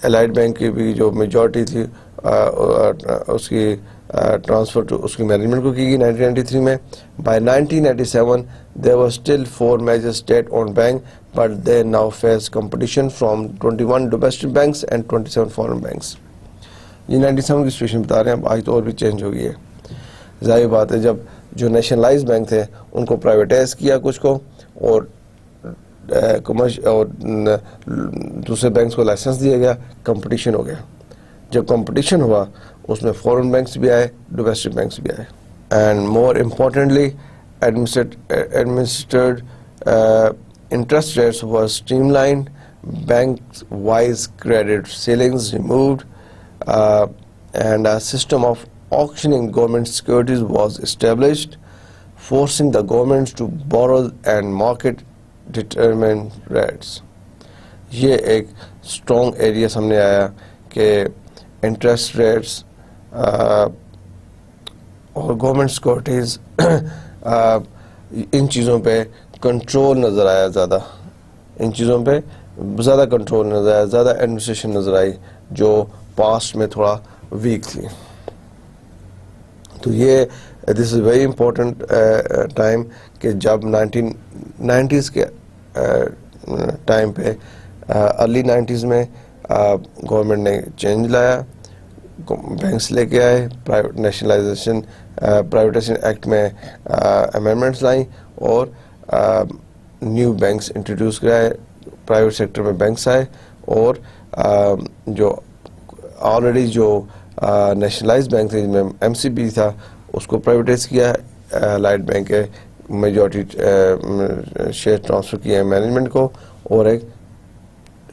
Allied Bank کی بھی جو majority تھی اس کی transfer to اس کی management کو کی گئی 1993 میں. By 1997 there were still 4 major state-owned banks, but they now face competition from 21 domestic banks and 27 foreign banks. یہ 97 کی سچویشن بتا رہے ہیں, اب آج تو اور بھی چینج ہو گئی ہے. ظاہر بات ہے جب جو نیشنلائز بینک تھے ان کو پرائیویٹائز کیا کچھ کو, اور اور دوسرے بینکس کو لائسنس دیا گیا, کمپٹیشن ہو گیا. جب کمپٹیشن ہوا اس میں فورن بینکس بھی آئے, ڈومیسٹک بینکس بھی آئے. And more importantly administered interest rates was streamlined, bank-wise credit ceilings removed, and a system of auctioning government securities was established, forcing the governments to borrow and market determined rates. یہ ایک strong area سامنے آیا کہ interest rates اور government securities ان چیزوں پہ control نظر آیا, زیادہ ان چیزوں پہ زیادہ کنٹرول نظر آیا, زیادہ ایڈمنسٹریشن نظر آئی جو پاسٹ میں تھوڑا ویک تھی. تو یہ دس از ویری امپورٹنٹ ٹائم کہ جب 1990s کے ٹائم پہ ارلی 90s میں گورنمنٹ نے چینج لایا, بینکس لے کے آئے, نیشنلائزیشن پرائیویٹائزیشن ایکٹ میں امینڈمنٹس لائیں, اور نیو بینکس انٹروڈیوس کرائے, پرائیویٹ سیکٹر میں بینکس آئے, اور جو آلریڈی جو نیشنلائز بینک تھے جن میں ایم سی بی تھا اس کو پرائیویٹائز کیا, لائٹ بینک کے میجورٹی شیئر ٹرانسفر کیا ہے مینجمنٹ کو, اور ایک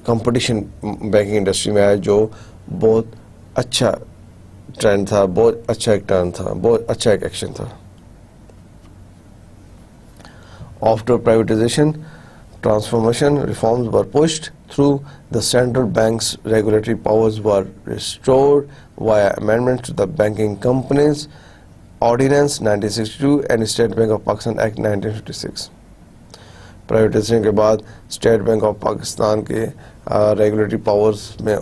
کمپٹیشن بینکنگ انڈسٹری میں آیا جو بہت اچھا ٹرینڈ تھا, بہت اچھا ایک ٹرن تھا, بہت اچھا ایک ایکشن تھا. After privatization, transformation reforms were pushed through. The central bank's regulatory powers were restored via amendments to the Banking Companies Ordinance 1962 and State bank of Pakistan Act 1956. Privatisation کے بعد اسٹیٹ بینک آف پاکستان کے regulatory powers میں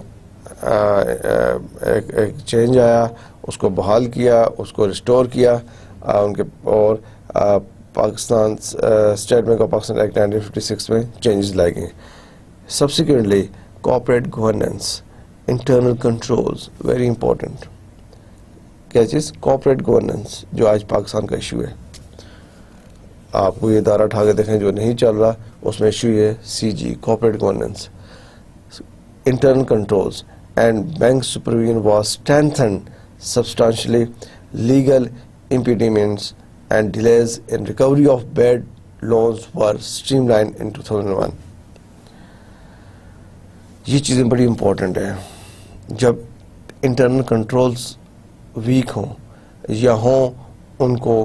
ایک change آیا, اس کو بحال کیا, اس کو ریسٹور کیا ان کے, اور Pakistan state bank of Pakistan Act 1956 میں چینجز لائے گئے. Subsequently corporate governance, internal controls, very important. کیا چیز؟ کارپوریٹ گورننس, جو آج پاکستان کا ایشو ہے. آپ کو یہ ادارہ اٹھا کے دیکھیں جو نہیں چل رہا, اس میں ایشو یہ CG, corporate governance. Internal controls and bank supervision was strengthened substantially. Legal impediments and delays in recovery of bad loans were streamlined in 2001. یہ چیزیں بڑی امپورٹنٹ ہیں. جب انٹرنل کنٹرولز ویک ہوں یا ہوں ان کو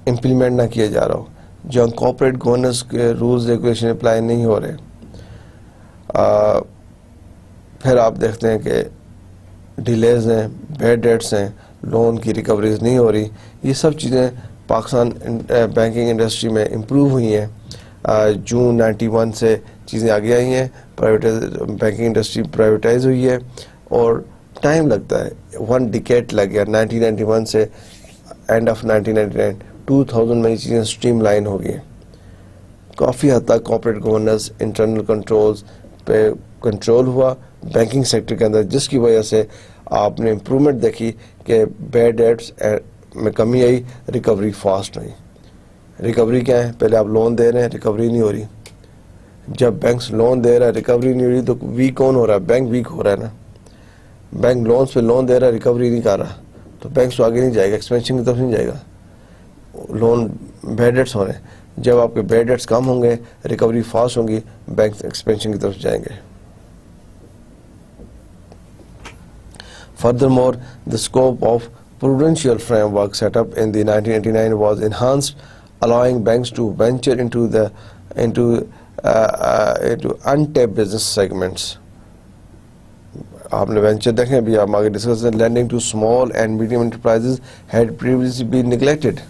امپلیمنٹ نہ کیا جا رہا ہو, جہاں کارپوریٹ گورننس کے رولز ریگولیشن اپلائی نہیں ہو رہے, پھر آپ دیکھتے ہیں کہ ڈیلیز ہیں, بیڈ ڈیٹس ہیں, لون کی ریکوریز نہیں ہو رہی. یہ سب چیزیں پاکستان بینکنگ انڈسٹری میں امپروو ہوئی ہیں. جون 91 سے چیزیں آگے آئی ہیں, بینکنگ انڈسٹری پرائیویٹائز ہوئی ہے, اور ٹائم لگتا ہے. 1 ڈیکیڈ لگ گیا 1991 سے اینڈ آف 1999, 2000 میں یہ چیزیں اسٹریم لائن ہو گئی ہیں. کافی حد تک کارپوریٹ گورننس, انٹرنل کنٹرولز پہ کنٹرول ہوا بینکنگ سیکٹر کے اندر, جس کی وجہ سے آپ نے امپرومنٹ دیکھی کہ بیڈ ڈیٹس میں کمی آئی, ریکوری فاسٹ ہوئی. ریکوری کیا ہے؟ پہلے آپ لون دے رہے ہیں, ریکوری نہیں ہو رہی. جب بینکس لون دے رہا ہے, ریکوری نہیں ہو رہی, تو ویک کون ہو رہا ہے؟ بینک ویک ہو رہا ہے نا. بینک لونز پہ لون دے رہا ہے, ریکوری نہیں کر رہا, تو بینکس تو آگے نہیں جائے گا, ایکسپینشن کی طرف نہیں جائے گا. لون بیڈ ڈیٹس ہو رہے ہیں, جب آپ کے بیڈ ڈیٹس کم ہوں گے, ریکوری فاسٹ ہوں گی, بینک ایکسپینشن کی طرف جائیں گے. Furthermore, the scope of prudential framework set up in the 1989 was enhanced, allowing banks to venture into untapped business segments. آپ نے وینچر دیکھیں, ابھی آپ آگے ڈسکس کریں. Lending to small and medium enterprises had previously been neglected.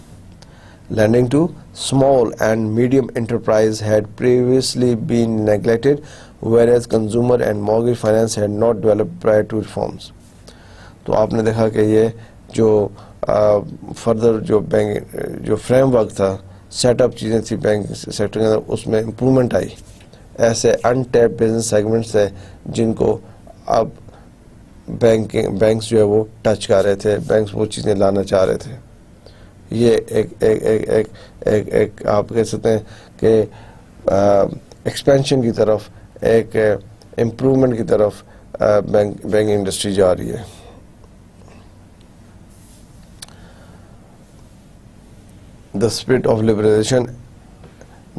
Lending to small and medium enterprise had previously been neglected, whereas consumer and mortgage finance had not developed prior to reforms. تو آپ نے دیکھا کہ یہ جو further جو frame work تھا, set up چیزیں تھی بینک سیکٹر کے اندر, اس میں امپرومنٹ آئی. ایسے ان ٹیپ بزنس سیگمنٹس تھے جن کو اب بینکس جو ہے وہ ٹچ کر رہے تھے, بینکس وہ چیزیں لانا چاہ رہے تھے. یہ ایک آپ کہہ سکتے ہیں کہ ایکسپینشن کی طرف, ایک امپرومنٹ کی طرف بینکنگ انڈسٹری جا رہی ہے. The spirit of liberalization,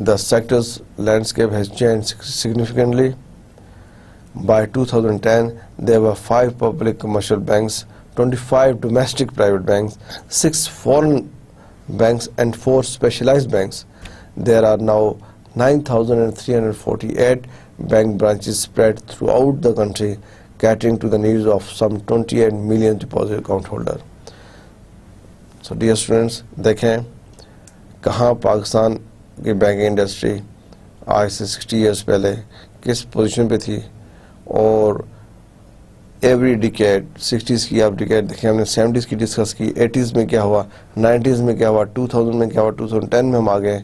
the sector's landscape has changed significantly. By 2010, there were 5 public commercial banks, 25 domestic private banks, 6 foreign banks and 4 specialized banks. There are now 9,348 bank branches spread throughout the country, catering to the needs of some 28 million deposit account holders. So dear students, دیکھیں کہاں پاکستان کی banking industry آج سے 60 years پہلے کس position پہ تھی, اور ایوری ڈیکیڈ, 60s کی آپ ڈیکیڈ دیکھیں, ہم نے 70s کی ڈسکس کی, 80s میں کیا ہوا, 90s میں کیا ہوا, 2000 میں کیا ہوا, 2010 میں ہم آ گئے.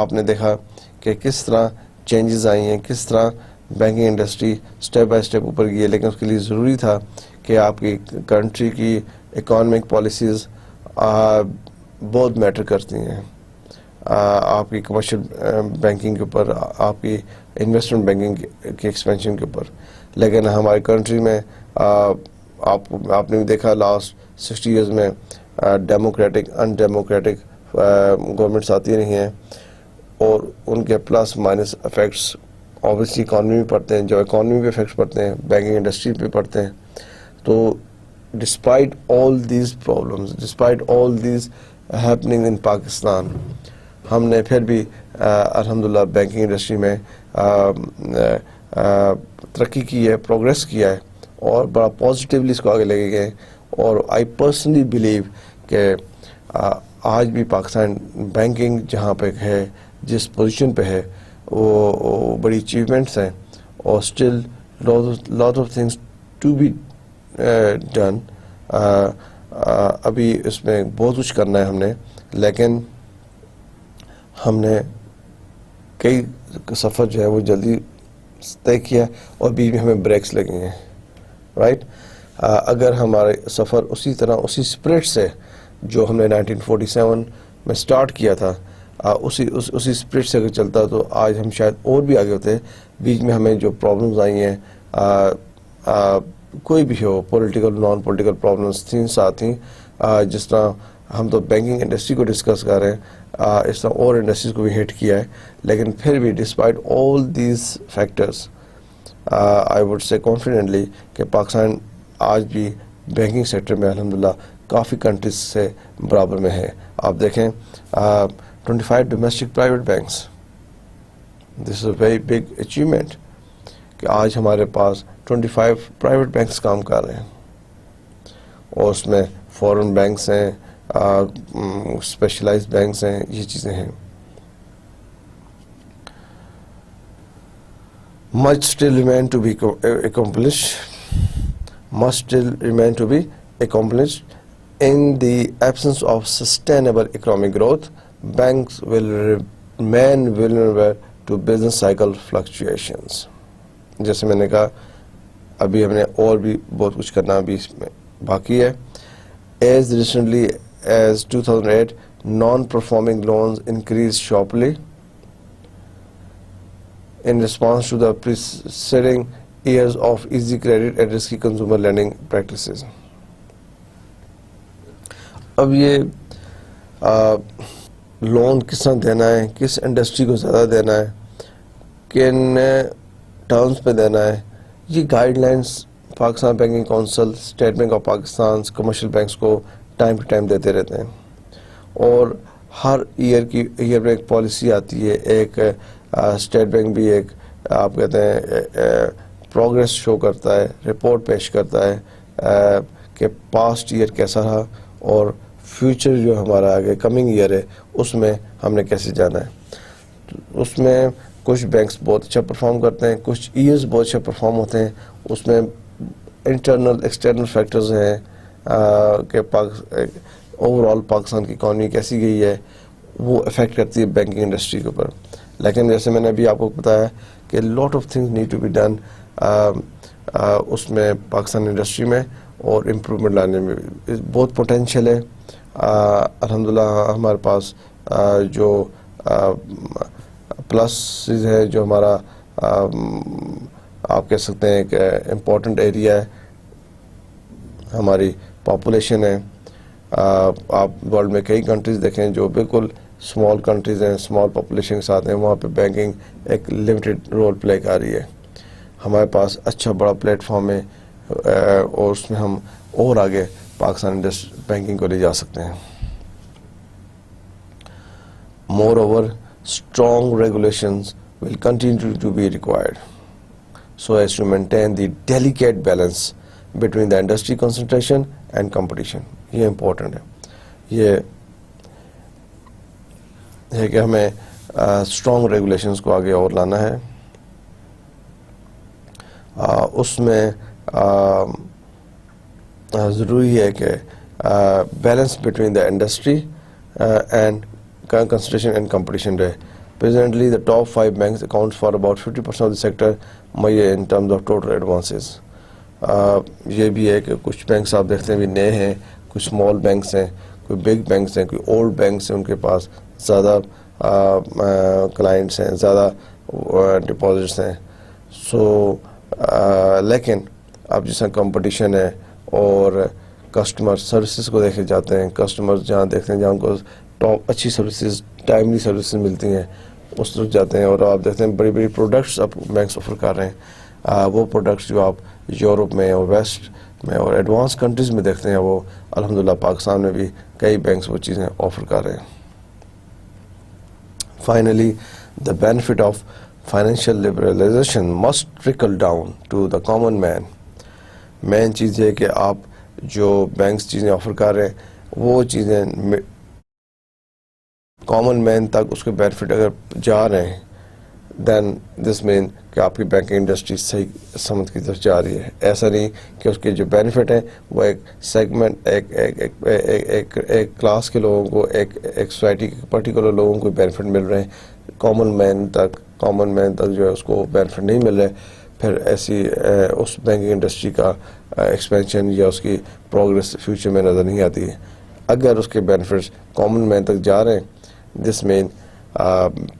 آپ نے دیکھا کہ کس طرح چینجز آئی ہیں, کس طرح banking industry step by step اوپر گئی ہے. لیکن اس کے لیے ضروری تھا کہ آپ کی کنٹری کی اکانومک پالیسیز بہت میٹر کرتی ہیں آپ کی کمرشل بینکنگ کے اوپر, آپ کی انویسٹمنٹ بینکنگ کی ایکسپینشن کے اوپر. لیکن ہماری کنٹری میں آپ نے بھی دیکھا لاسٹ 60 ایئرز میں ڈیموکریٹک ان ڈیموکریٹک گورنمنٹس آتی رہی ہیں, اور ان کے plus minus effects obviously economy پہ پڑتے ہیں. جو اکانومی پہ افیکٹس پڑتے ہیں, بینکنگ انڈسٹری پہ پڑتے ہیں. تو despite all these problems, despite all these happening in Pakistan, ہم نے پھر بھی الحمدللہ بینکنگ انڈسٹری میں ترقی کی ہے, پروگریس کیا ہے, اور بڑا پازیٹیولی اس کو آگے لے کے گئے. اور آئی پرسنلی بلیو کہ آج بھی پاکستان بینکنگ جہاں پہ ہے، جس پوزیشن پہ ہے، وہ بڑی اچیومنٹس ہیں، اور still lot of things to be done. ابھی اس میں بہت کچھ کرنا ہے ہم نے، لیکن ہم نے کئی سفر جو ہے وہ جلدی طے کیا اور بیچ میں ہمیں بریکس لگی ہیں، رائٹ. اگر ہمارے سفر اسی طرح اسی اسپرٹ سے جو ہم نے 1947 میں سٹارٹ کیا تھا، اسی اسپرٹ سے اگر چلتا تو آج ہم شاید اور بھی آگے ہوتے. بیچ میں ہمیں جو پرابلمز آئی ہیں، کوئی بھی ہو، پولیٹیکل نان پولیٹیکل پرابلمس تھیں ساتھ ہی، جس طرح ہم تو بینکنگ انڈسٹری کو ڈسکس کر رہے ہیں، اس طرح اور انڈسٹریز کو بھی ہٹ کیا ہے. لیکن پھر بھی despite all these factors I would سے کانفیڈنٹلی کہ پاکستان آج بھی بینکنگ سیکٹر میں الحمدللہ کافی کنٹریز سے برابر میں ہے. آپ دیکھیں 25 domestic private banks, this is a very big achievement کہ آج ہمارے پاس 25 پرائیویٹ بینکس کام کر رہے ہیں، اور اس میں فورن بینکس ہیں، اسپیشلائز بینکس ہیں، یہ چیزیں ہیں. Much still remain to be accomplished. In the absence of sustainable economic growth, banks will remain vulnerable to business cycle fluctuations. جیسے میں نے کہا ابھی ہم نے اور بھی بہت کچھ کرنا بھی اس میں باقی ہے. As recently as 2008, non-performing loans increased sharply in response to the preceding years of easy credit and risky consumer lending practices. اب یہ لون کس طرح دینا ہے، کس انڈسٹری کو زیادہ دینا ہے، کن ٹرمز پہ دینا ہے، یہ guide lines Pakistan banking council, state bank of Pakistan, commercial banks کو ٹائم ٹو ٹائم دیتے رہتے ہیں. اور ہر ایئر میں ایک پالیسی آتی ہے. ایک اسٹیٹ بینک بھی ایک آپ کہتے ہیں پروگریس شو کرتا ہے، رپورٹ پیش کرتا ہے کہ پاسٹ ایئر کیسا رہا اور فیوچر جو ہمارا آگے کمنگ ایئر ہے اس میں ہم نے کیسے جانا ہے. اس میں کچھ بینکس بہت اچھا پرفارم کرتے ہیں، کچھ ایئرز بہت اچھا پرفارم ہوتے ہیں. اس میں انٹرنل ایکسٹرنل فیکٹرز ہیں کہ اوور آل پاکستان کی اکانومی کیسی گئی ہے، وہ افیکٹ کرتی ہے بینکنگ انڈسٹری کے اوپر. لیکن جیسے میں نے ابھی آپ کو بتایا کہ lot of things need to be done اس میں پاکستان انڈسٹری میں، اور امپرومنٹ لانے میں بہت پوٹینشیل ہے. الحمدللہ ہمارے پاس جو پلس ہے، جو ہمارا آپ کہہ سکتے ہیں ایک امپورٹنٹ ایریا ہے، ہماری پاپولیشن ہے. آپ ورلڈ میں کئی کنٹریز دیکھیں جو بالکل اسمال کنٹریز ہیں، اسمال پاپولیشن کے ساتھ ہیں، وہاں پہ بینکنگ ایک لمیٹڈ رول پلے کر رہی ہے. ہمارے پاس اچھا بڑا پلیٹ فارم ہے، اور اس میں ہم اور آگے پاکستان بینکنگ کو لے جا سکتے ہیں. مور over strong regulations will continue to be required so as to maintain the delicate balance between the industry concentration and competition. یہ امپورٹنٹ ہے. یہ ہے کہ ہمیں اسٹرانگ ریگولیشنز کو آگے اور لانا ہے. اس میں ضروری ہے کہ balance between the industry and concentration and competition رہے. Presently, the top 5 banks account for about 50% of the sector in terms of total advances. یہ بھی ہے کہ کچھ بینکس آپ دیکھتے ہیں بھی نئے ہیں، کچھ اسمال بینکس ہیں، کوئی بگ بینکس ہیں، کوئی اولڈ بینکس ہیں، ان کے پاس زیادہ کلائنٹس ہیں، زیادہ ڈپازٹس ہیں. لیکن اب جس طرح کمپٹیشن ہے اور کسٹمر سروسز کو دیکھے جاتے ہیں، کسٹمر جہاں دیکھتے ہیں جہاں ان کو ٹاپ اچھی سروسز، ٹائملی سروسز ملتی ہیں، اس طرف جاتے ہیں. اور آپ دیکھتے ہیں بڑی بڑی پروڈکٹس اب بینکس آفر کر رہے ہیں. وہ پروڈکٹس جو آپ یورپ میں اور ویسٹ میں اور ایڈوانس کنٹریز میں دیکھتے ہیں، وہ الحمدللہ پاکستان میں بھی کئی بینکس وہ چیزیں آفر کر رہے ہیں. Finally the benefit of financial liberalization must trickle down to the common man. Main چیز یہ ہے کہ آپ جو بینکس چیزیں آفر کر رہے ہیں وہ چیزیں کامن مین تک اس کے بینیفٹ اگر جا رہے ہیں دین دس مین کہ آپ کی بینکنگ انڈسٹری صحیح سمت کی طرف جا رہی ہے. ایسا نہیں کہ اس کے جو بینیفٹ ہیں وہ ایک سیگمنٹ ایک کلاس کے لوگوں کو ایک سوسائٹی کے پرٹیکولر لوگوں کو بینیفٹ مل رہے ہیں, کامن مین تک جو ہے اس کو بینیفٹ نہیں مل رہے. پھر ایسی اس بینکنگ انڈسٹری کا ایکسپینشن یا اس کی پروگرس فیوچر میں نظر نہیں آتی ہے. اگر اس کے بینیفٹس کامن مین تک جا رہے ہیں دس مین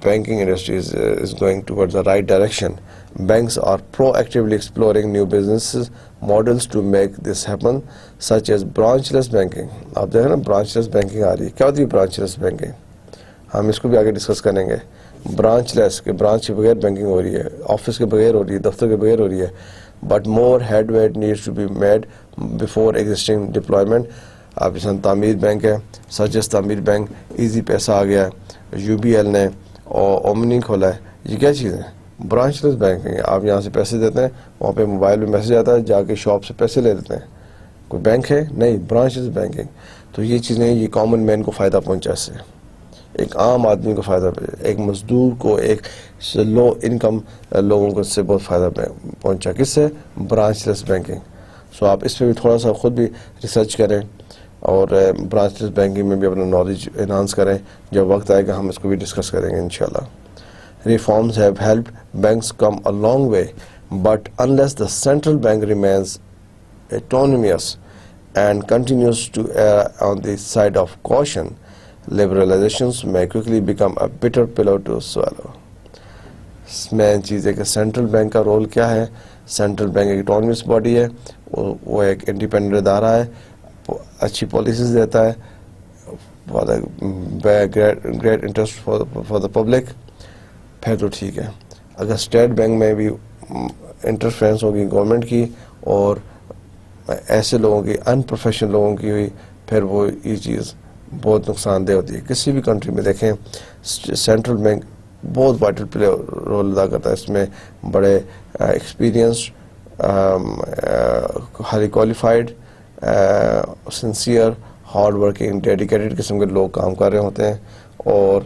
banking industry is going towards the right direction. Banks are proactively exploring new businesses models to make this happen, such as branchless banking. آپ دیکھیں نا branchless banking آ رہی ہے. کیا ہوتی ہے branchless banking؟ ہم اس کو بھی آگے ڈسکس کریں گے. branchless کہ برانچ کے بغیر بینکنگ ہو رہی ہے, آفس کے بغیر ہو رہی ہے, دفتر کے بغیر ہو رہی ہے. But more headway needs to be made before existing deployment. آپ جیسے تعمیر بینک ہے, سچ ایز تعمیر بینک, ایزی پیسہ آ گیا ہے, یو بی ایل نے اور اومنی کھولا ہے. یہ کیا چیزیں ہیں؟ برانچ لیس بینکنگ ہے. آپ یہاں سے پیسے دیتے ہیں, وہاں پہ موبائل میں میسج آتا ہے, جا کے شاپ سے پیسے لے لیتے ہیں. کوئی بینک ہے نہیں, برانچ لیس بینکنگ. تو یہ چیزیں یہ کامن مین کو فائدہ پہنچا, اس سے ایک عام آدمی کو فائدہ پہنچا, ایک مزدور کو, ایک لو انکم لوگوں کو اس سے بہت فائدہ پہنچا. کس سے؟ برانچ لیس بینکنگ. سو آپ اس پہ بھی تھوڑا سا خود بھی ریسرچ کریں اور برانچ لیس بینکنگ میں بھی اپنا نالج انہانس کریں. جب وقت آئے گا ہم اس کو بھی ڈسکس کریں گے انشاءاللہ. Reforms have helped banks come a long way, but unless the central bank remains autonomous and continues to err on the side of caution, liberalizations may quickly become a bitter pill to swallow. مین چیز ہے کہ central bank کا role کیا ہے. Central bank ایک autonomous body ہے, وہ ایک انڈیپینڈنٹ ادارہ ہے, اچھی پالیسیز دیتا ہے great interest for the public. پھر تو ٹھیک ہے. اگر اسٹیٹ بینک میں بھی انٹرفیرنس ہوگی گورنمنٹ کی اور ایسے لوگوں کی, ان پروفیشنل لوگوں کی ہوئی, پھر وہ یہ چیز بہت نقصان دہ ہوتی ہے. کسی بھی کنٹری میں دیکھیں سینٹرل بینک بہت وائٹل رول ادا کرتا ہے. اس میں بڑے experienced, high qualified, sincere, hard working, dedicated قسم کے لوگ کام کر رہے ہوتے ہیں, اور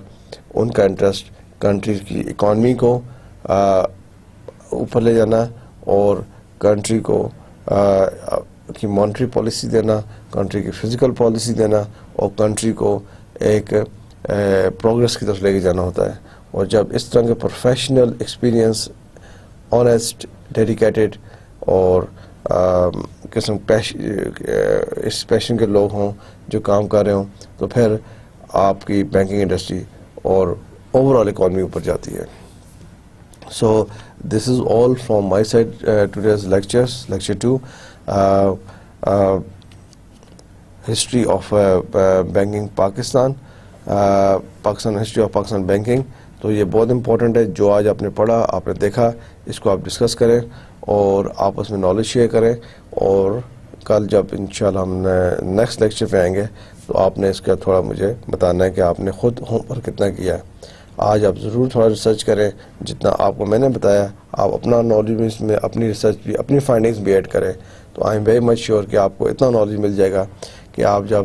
ان کا انٹرسٹ کنٹری کی اکانومی کو اوپر لے جانا اور کنٹری کو کی مانیٹری پالیسی دینا, کنٹری کی فزیکل پالیسی دینا, اور کنٹری کو ایک پروگرس کی طرف لے کے جانا ہوتا ہے. اور جب اس طرح کے پروفیشنل ایکسپیرینس, آنیسٹ, ڈیڈیکیٹڈ اور قسم اس پیشن کے لوگ ہوں جو کام کر رہے ہوں, تو پھر آپ کی بینکنگ انڈسٹری اور اوور آل اکانومی اوپر جاتی ہے. So this is all from my side today's lecture 2, history of banking Pakistan, history of Pakistan banking. تو یہ بہت امپورٹنٹ ہے. جو آج آپ نے پڑھا, آپ نے دیکھا, اس کو آپ ڈسکس کریں اور آپس میں نالج شیئر کریں. اور کل جب انشاءاللہ ہم نیکسٹ لیکچر پہ آئیں گے تو آپ نے اس کا تھوڑا مجھے بتانا ہے کہ آپ نے خود ہوم ورک کتنا کیا ہے. آج آپ ضرور تھوڑا ریسرچ کریں, جتنا آپ کو میں نے بتایا آپ اپنا نالج میں اپنی ریسرچ بھی, اپنی فائنڈنگز بھی ایڈ کریں. تو I am very much sure کہ آپ کو اتنا نالج مل جائے گا کہ آپ جب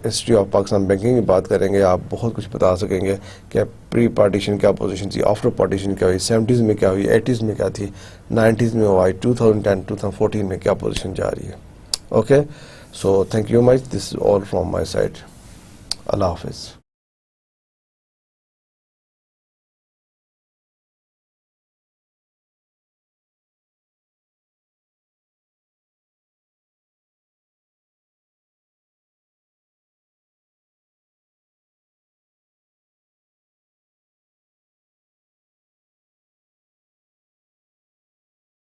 ہسٹری آف پاکستان بینکنگ کی بات کریں گے آپ بہت کچھ بتا سکیں گے کہ پری پارٹیشن کیا پوزیشن تھی, آفٹر پارٹیشن کیا ہوئی, 70s میں کیا ہوئی, 80s میں کیا تھی, 90s میں ہوا, 2010-2014 میں کیا پوزیشن جا رہی ہے. Okay, so thank you much. This is all from my side. اللہ حافظ.